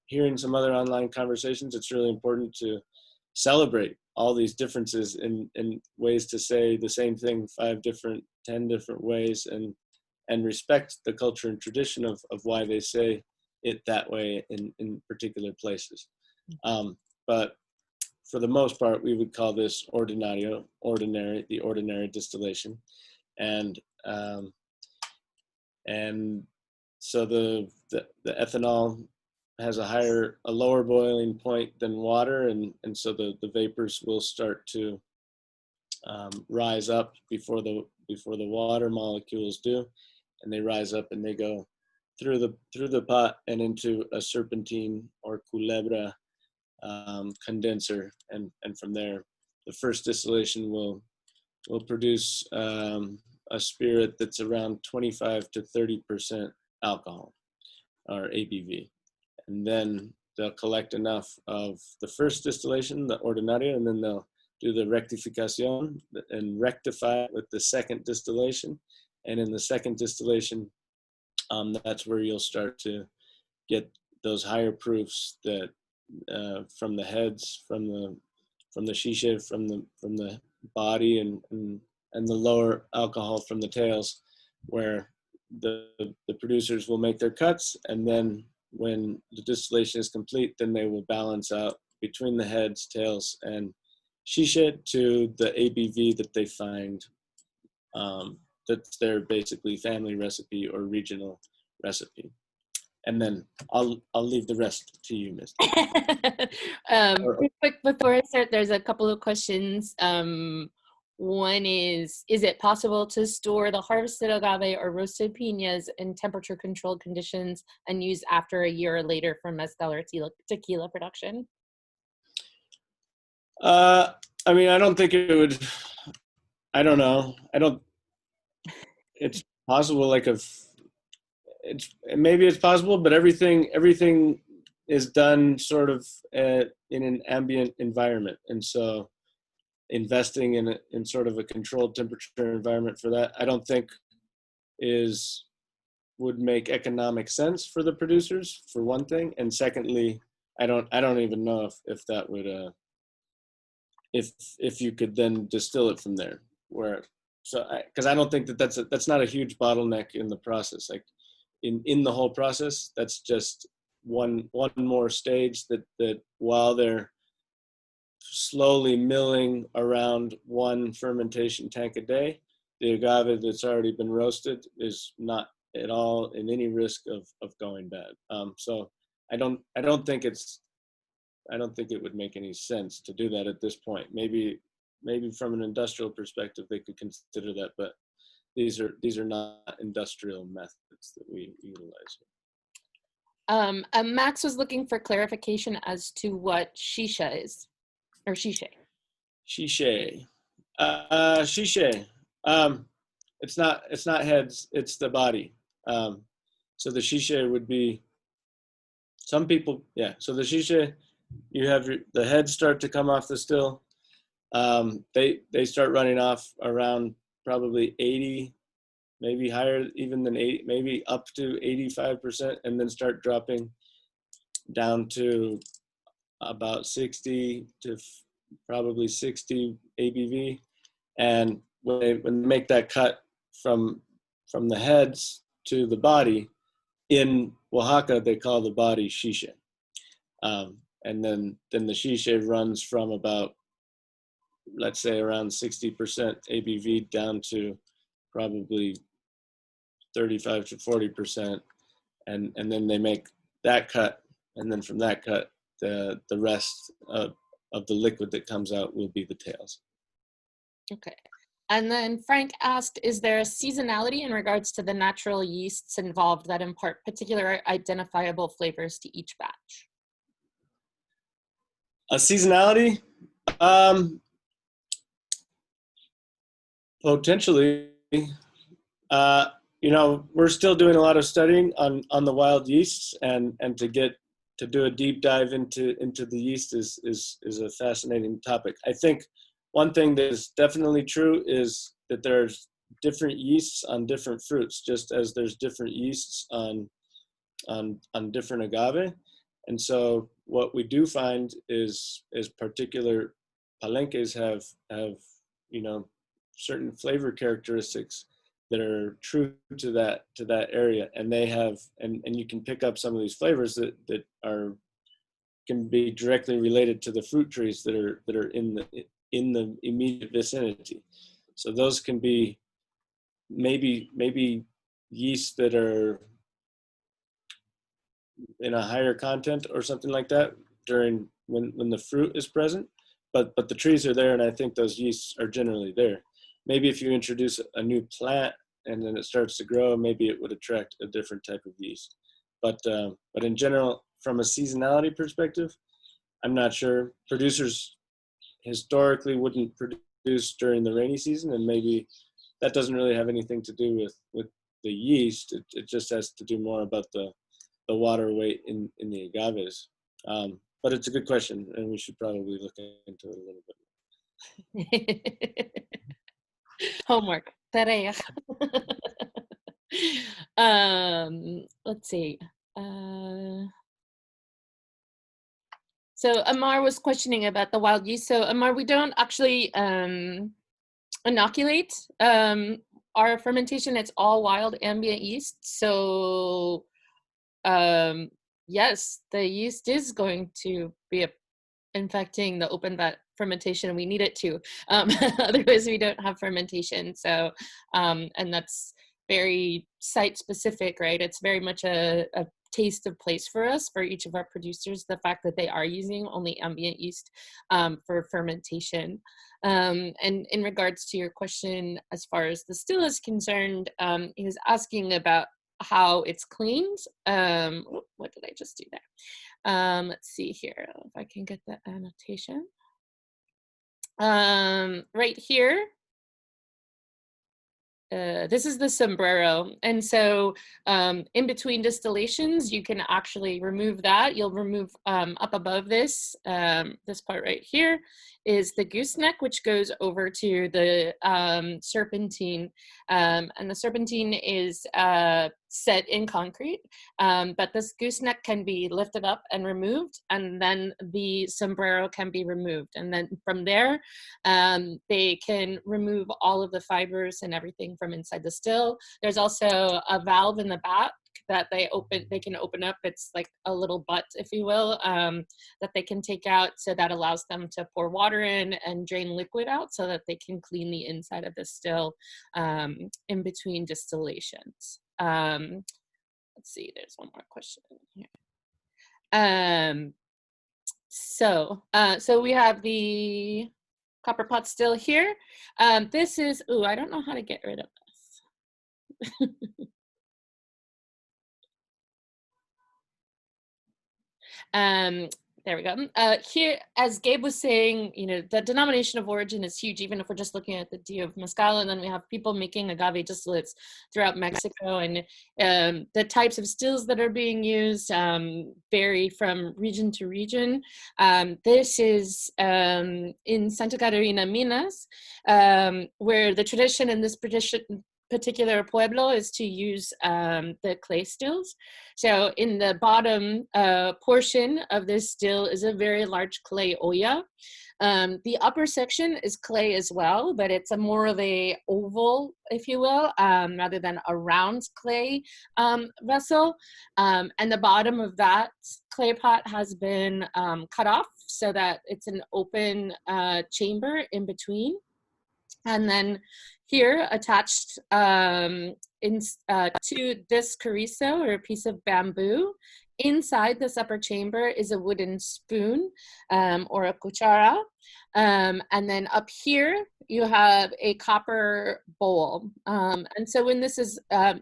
hearing some other online conversations, it's really important to celebrate all these differences in ways to say the same thing 5 different, 10 different ways, and respect the culture and tradition of why they say it that way in particular places. But for the most part, we would call this ordinary, the ordinary distillation. And so the ethanol has a lower boiling point than water, and so the vapors will start to rise up before the water molecules do, and they rise up and they go through the pot and into a serpentine or culebra condenser, and from there the first distillation will produce a spirit that's around 25 to 30% alcohol, or ABV. And then they'll collect enough of the first distillation, the ordinario, and then they'll do the rectificación and rectify it with the second distillation. And in the second distillation, that's where you'll start to get those higher proofs that from the heads, from the shisha, from the body, and the lower alcohol from the tails, where the producers will make their cuts, and then when the distillation is complete, then they will balance out between the heads, tails, and shisha to the ABV that they find. That's their basically family recipe or regional recipe. And then I'll leave the rest to you, Misty.
Real quick before I start, there's a couple of questions. One is it possible to store the harvested agave or roasted piñas in temperature-controlled conditions and use after a year or later for mezcal or tequila production?
I mean, I don't think it would. I don't know. It's possible. Maybe it's possible, but everything is done sort of in an ambient environment, and so investing in sort of a controlled temperature environment for that, I don't think would make economic sense for the producers, for one thing, and secondly, I don't even know if that would if you could then distill it from there. Because I don't think that's not a huge bottleneck in the process. Like in the whole process, that's just one more stage that while they're slowly milling around one fermentation tank a day, the agave that's already been roasted is not at all in any risk of going bad. So I don't think it would make any sense to do that at this point. Maybe from an industrial perspective they could consider that, but these are not industrial methods that we utilize.
Max was looking for clarification as to what shisha is, or shisha.
Shisha. Shisha. It's not heads, it's the body. So the shisha would be, some people, yeah. So the shisha, you have the heads start to come off the still. They start running off around probably 80, maybe higher even than 80, maybe up to 85%, and then start dropping down to about 60 to probably 60 ABV. And when they make that cut from the heads to the body, in Oaxaca they call the body shisha. And then the shisha runs from about, let's say, around 60% ABV down to probably 35 to 40%, and then they make that cut, and then from that cut, the rest of the liquid that comes out will be the tails.
Okay. And then Frank asked, is there a seasonality in regards to the natural yeasts involved that impart particular identifiable flavors to each batch?
A seasonality? Potentially. We're still doing a lot of studying on the wild yeasts, and to do a deep dive into the yeast is a fascinating topic. I think one thing that is definitely true is that there's different yeasts on different fruits, just as there's different yeasts on different agave. And so what we do find is particular palenques have certain flavor characteristics that are true to that area, and they have and you can pick up some of these flavors that can be directly related to the fruit trees that are in the immediate vicinity. So those can be maybe yeasts that are in a higher content or something like that during when the fruit is present, but the trees are there, and I think those yeasts are generally there. Maybe if you introduce a new plant and then it starts to grow, maybe it would attract a different type of yeast. But in general, from a seasonality perspective, I'm not sure. Producers historically wouldn't produce during the rainy season, and maybe that doesn't really have anything to do with the yeast. It just has to do more about the water weight in the agaves. But it's a good question, and we should probably look into it a little bit.
Homework. Tarea. Let's see. So Amar was questioning about the wild yeast. So Amar, we don't actually inoculate our fermentation. It's all wild ambient yeast. So yes, the yeast is going to be infecting the open vat fermentation, and we need it to. Otherwise, we don't have fermentation. So, and that's very site specific, right? It's very much a taste of place for us, for each of our producers, the fact that they are using only ambient yeast for fermentation. And in regards to your question, as far as the still is concerned, he was asking about how it's cleaned. What did I just do there? Let's see here if I can get the annotation. Right here. this is the sombrero. And so in between distillations, you can actually remove that. You'll remove up above this, this part right here is the gooseneck, which goes over to the serpentine. And the serpentine is set in concrete, but this gooseneck can be lifted up and removed, and then the sombrero can be removed. And then from there, they can remove all of the fibers and everything from inside the still. There's also a valve in the back that they can open up. It's like a little butt, if you will, that they can take out, so that allows them to pour water in and drain liquid out so that they can clean the inside of the still in between distillations. Let's see, there's one more question here. So we have the copper pot still here. This is, I don't know how to get rid of this. There we go. Here, as Gabe was saying, the denomination of origin is huge, even if we're just looking at the D of Mezcal, and then we have people making agave distillates throughout Mexico, and the types of stills that are being used vary from region to region. This is in Santa Catarina, Minas, where the tradition in this particular pueblo is to use the clay stills. So in the bottom portion of this still is a very large clay olla. The upper section is clay as well, but it's more of a oval, if you will, rather than a round clay vessel. And the bottom of that clay pot has been cut off so that it's an open chamber in between. And then here, attached to this carrizo, or a piece of bamboo, inside this upper chamber is a wooden spoon or a cuchara. And then up here, you have a copper bowl. And so when this is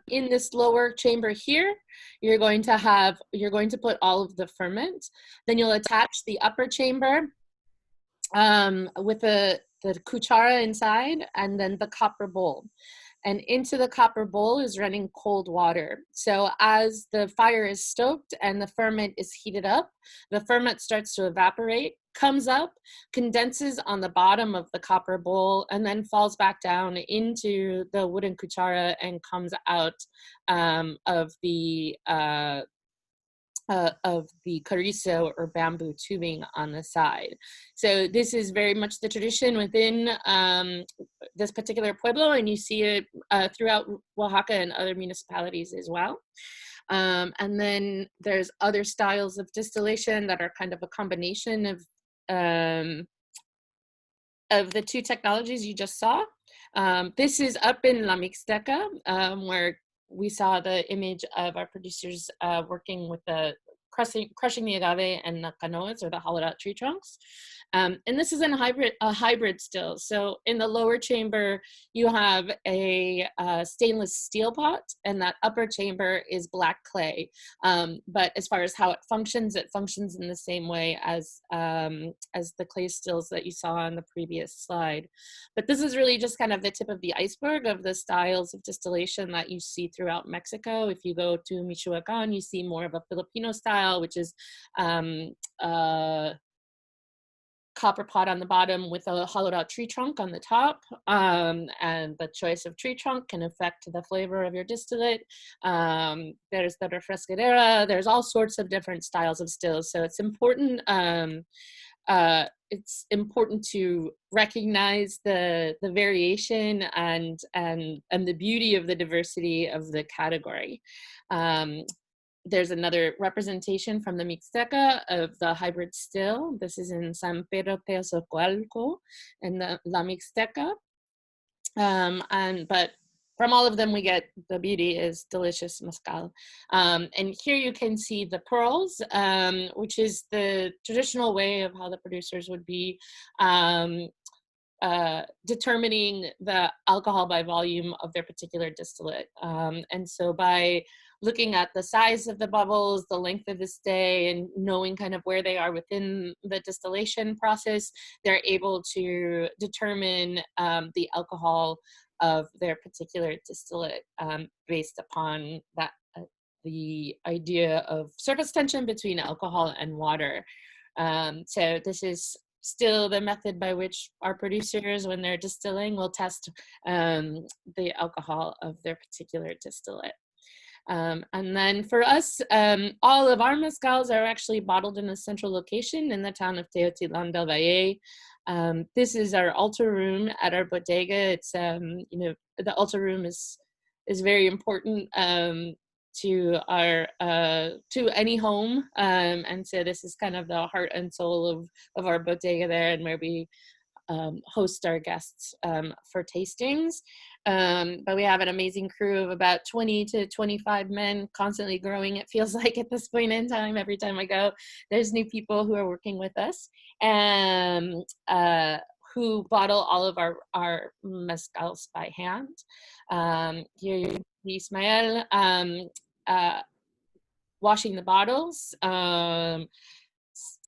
in this lower chamber here, you're going to put all of the ferment. Then you'll attach the upper chamber with the cuchara inside, and then the copper bowl. And into the copper bowl is running cold water. So as the fire is stoked and the ferment is heated up, the ferment starts to evaporate, comes up, condenses on the bottom of the copper bowl, and then falls back down into the wooden cuchara and comes out of the carrizo or bamboo tubing on the side. So this is very much the tradition within this particular pueblo, and you see it throughout Oaxaca and other municipalities as well. And then there's other styles of distillation that are kind of a combination of the two technologies you just saw. This is up in La Mixteca, where we saw the image of our producers working with the crushing the agave and the canoas, or the hollowed out tree trunks. And this is a hybrid still. So in the lower chamber, you have a stainless steel pot, and that upper chamber is black clay. But as far as how it functions in the same way as the clay stills that you saw on the previous slide. But this is really just kind of the tip of the iceberg of the styles of distillation that you see throughout Mexico. If you go to Michoacan, you see more of a Filipino style, which is copper pot on the bottom with a hollowed out tree trunk on the top, and the choice of tree trunk can affect the flavor of your distillate. There's the refrescadera. There's all sorts of different styles of stills, so it's important to recognize the variation and the beauty of the diversity of the category. There's another representation from the Mixteca of the hybrid still. This is in San Pedro Teozocualco in the La Mixteca. But from all of them, we get the beauty is delicious mezcal. And here you can see the pearls, which is the traditional way of how the producers would be determining the alcohol by volume of their particular distillate. And so by looking at the size of the bubbles, the length of the stay, and knowing kind of where they are within the distillation process, they're able to determine the alcohol of their particular distillate, based upon that the idea of surface tension between alcohol and water. So this is still the method by which our producers, when they're distilling, will test the alcohol of their particular distillate. And then for us, all of our mezcals are actually bottled in a central location in the town of Teotitlán del Valle. This is our altar room at our bodega. It's, the altar room is very important to our to any home, and so this is kind of the heart and soul of our bodega there, and where we host our guests for tastings. But we have an amazing crew of about 20 to 25 men, constantly growing, it feels like, at this point in time. Every time I go, there's new people who are working with us, and who bottle all of our mezcals by hand. Here you see Ismael washing the bottles.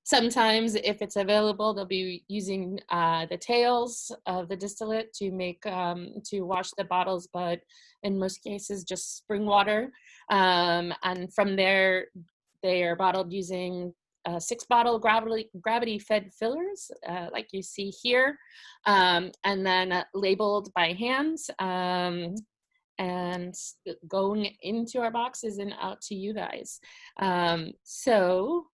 Sometimes, if it's available, they'll be using the tails of the distillate to make to wash the bottles, but in most cases, just spring water. And from there, they are bottled using 6-bottle gravity-fed fillers, like you see here, and then labeled by hand, and going into our boxes and out to you guys. So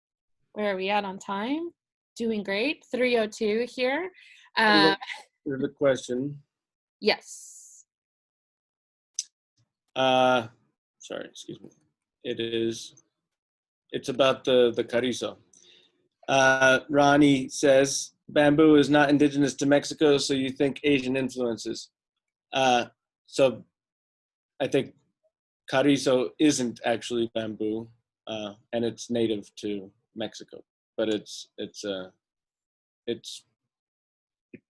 where are we at on time? Doing great. 3:02 here.
There's a question.
Yes.
Sorry, excuse me. It's about the carrizo. Ronnie says, bamboo is not indigenous to Mexico, so you think Asian influences. So I think carrizo isn't actually bamboo, and it's native to Mexico, but it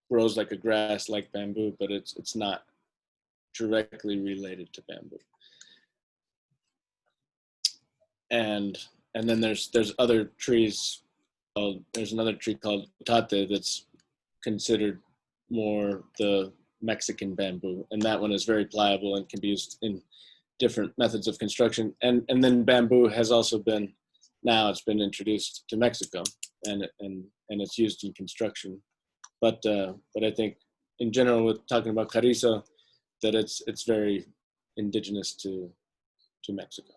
grows like a grass, like bamboo, but it's not directly related to bamboo. And then there's other trees. There's another tree called tate that's considered more the Mexican bamboo, and that one is very pliable and can be used in different methods of construction. And then bamboo has also been, now it's been introduced to Mexico, and it's used in construction. But I think in general, with talking about carrizo, that it's very indigenous to Mexico.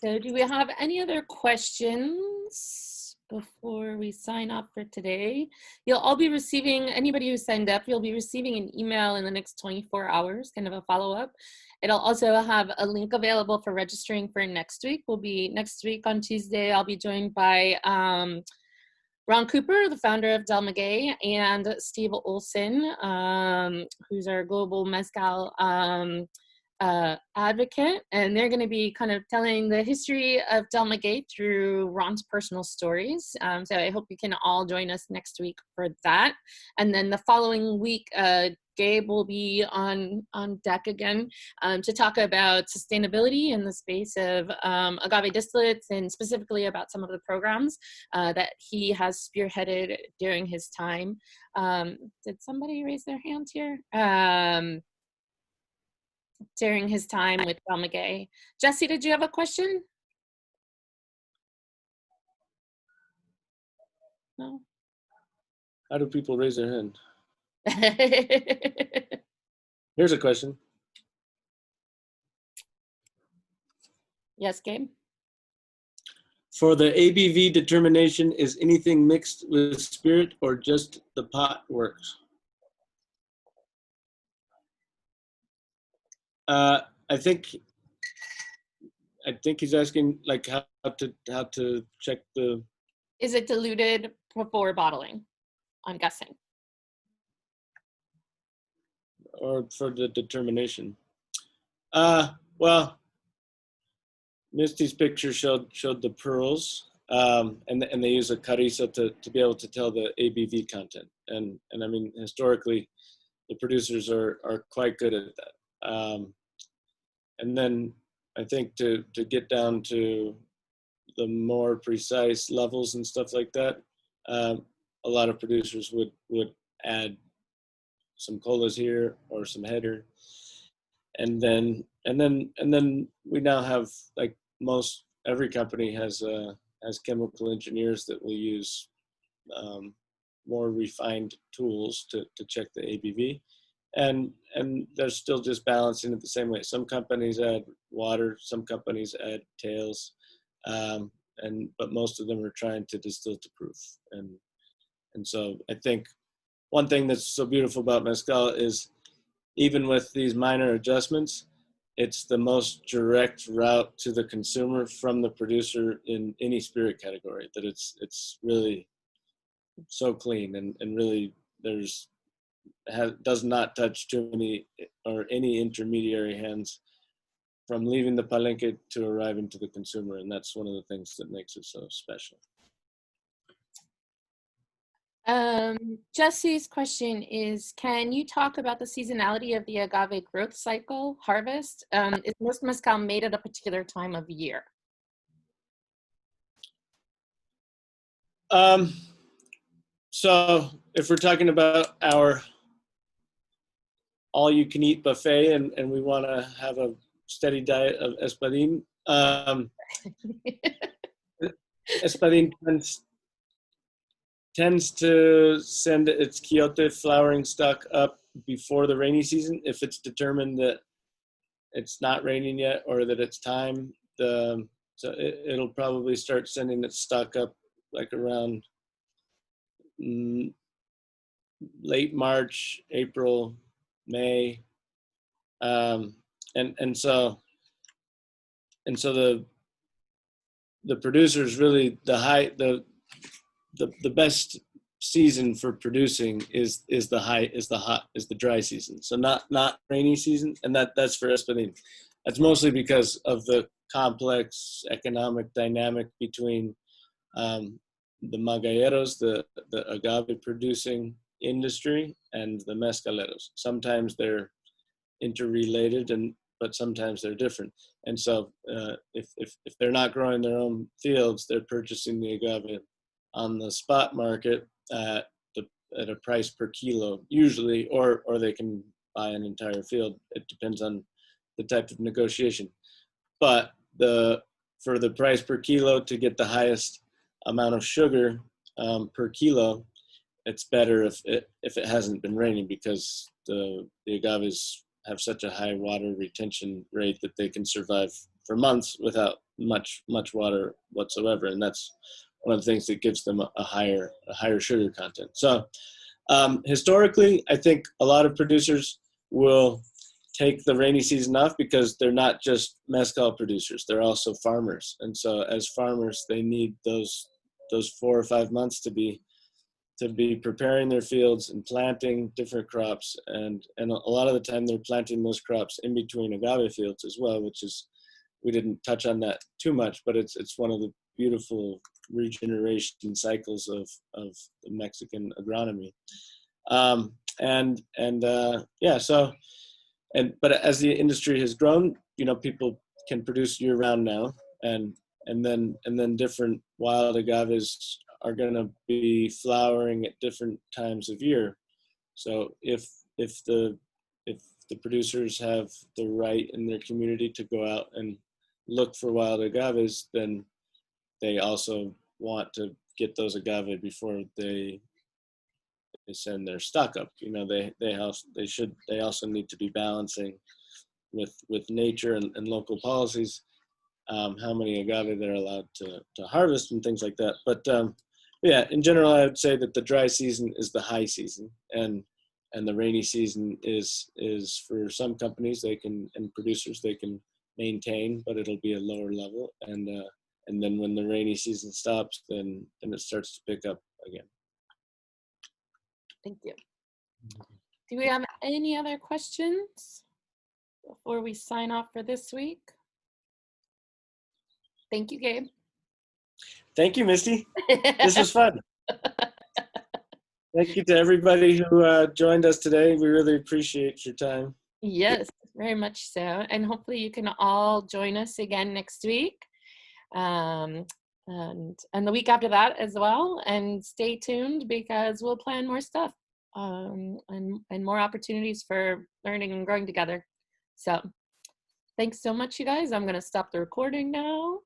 So do we have any other questions before we sign off for today? You'll all be receiving, anybody who signed up, you'll be receiving an email in the next 24 hours, kind of a follow-up. It'll also have a link available for registering for next week. Next week on Tuesday, I'll be joined by Ron Cooper, the founder of Del Maguey, and Steve Olson, who's our global Mezcal advocate, and they're going to be kind of telling the history of Del Maguey through Ron's personal stories. So I hope you can all join us next week for that. And then the following week, Gabe will be on deck again to talk about sustainability in the space of agave distillates, and specifically about some of the programs that he has spearheaded during his time. Did somebody raise their hand here? During his time with Del Maguey. Jesse, did you have a question? No?
How do people raise their hand? Here's a question.
Yes, Gabe?
For the ABV determination, is anything mixed with spirit or just the pot works? I think he's asking like how to check the.
Is it diluted before bottling? I'm guessing.
Or for the determination. Well, Misty's picture showed the pearls, and they use a carrizo to be able to tell the ABV content, and I mean historically, the producers are quite good at that. And then I think to get down to the more precise levels and stuff like that, a lot of producers would add some colas here or some header, and then we now have, like every company has chemical engineers that will use more refined tools to check the ABV, and they're still just balancing it the same way. Some companies add water, some companies add tails, but most of them are trying to distill to proof. And so I think one thing that's so beautiful about Mezcal is, even with these minor adjustments, it's the most direct route to the consumer from the producer in any spirit category, that it's really so clean, and really does not touch too many or any intermediary hands from leaving the palenque to arriving to the consumer. And that's one of the things that makes it so special.
Jesse's question is, can you talk about the seasonality of the agave growth cycle harvest? Is most mezcal made at a particular time of year?
So if we're talking about our all-you-can-eat buffet, and we want to have a steady diet of espadín, espadín tends to send its quiote flowering stock up before the rainy season. If it's determined that it's not raining yet, or that it's time, so it'll probably start sending its stock up like around late March, April, May, and so the producers really, the best season for producing is the dry season. So not rainy season, and that's for espadín. That's mostly because of the complex economic dynamic between the magueyeros, the agave producing industry, and the mezcaleros. Sometimes they're interrelated, but sometimes they're different. And so if they're not growing their own fields, they're purchasing the agave on the spot market at a price per kilo usually, or they can buy an entire field. It depends on the type of negotiation. But for the price per kilo to get the highest amount of sugar per kilo, it's better if it hasn't been raining, because the agaves have such a high water retention rate that they can survive for months without much water whatsoever, and that's one of the things that gives them a higher sugar content. So historically, I think a lot of producers will take the rainy season off because they're not just mezcal producers, they're also farmers. And so as farmers, they need those 4 or 5 months to be preparing their fields and planting different crops. And a lot of the time they're planting those crops in between agave fields as well, which is, we didn't touch on that too much, but it's one of the beautiful regeneration cycles of the Mexican agronomy. But as the industry has grown, people can produce year round now, and then different wild agaves are going to be flowering at different times of year. So if the producers have the right in their community to go out and look for wild agaves, then they also want to get those agave before they send their stock up. They also need to be balancing with nature and local policies, how many agave they're allowed to harvest and things like that. But yeah, in general, I would say that the dry season is the high season, and the rainy season is for some companies and producers, they can maintain, but it'll be a lower level. And then when the rainy season stops, then it starts to pick up again.
Thank you. Do we have any other questions before we sign off for this week? Thank you, Gabe.
Thank you, Misty. This was fun. Thank you to everybody who joined us today. We really appreciate your time.
Yes, very much so. And hopefully you can all join us again next week. And the week after that as well. And stay tuned, because we'll plan more stuff. and more opportunities for learning and growing together. So thanks so much, you guys. I'm going to stop the recording now.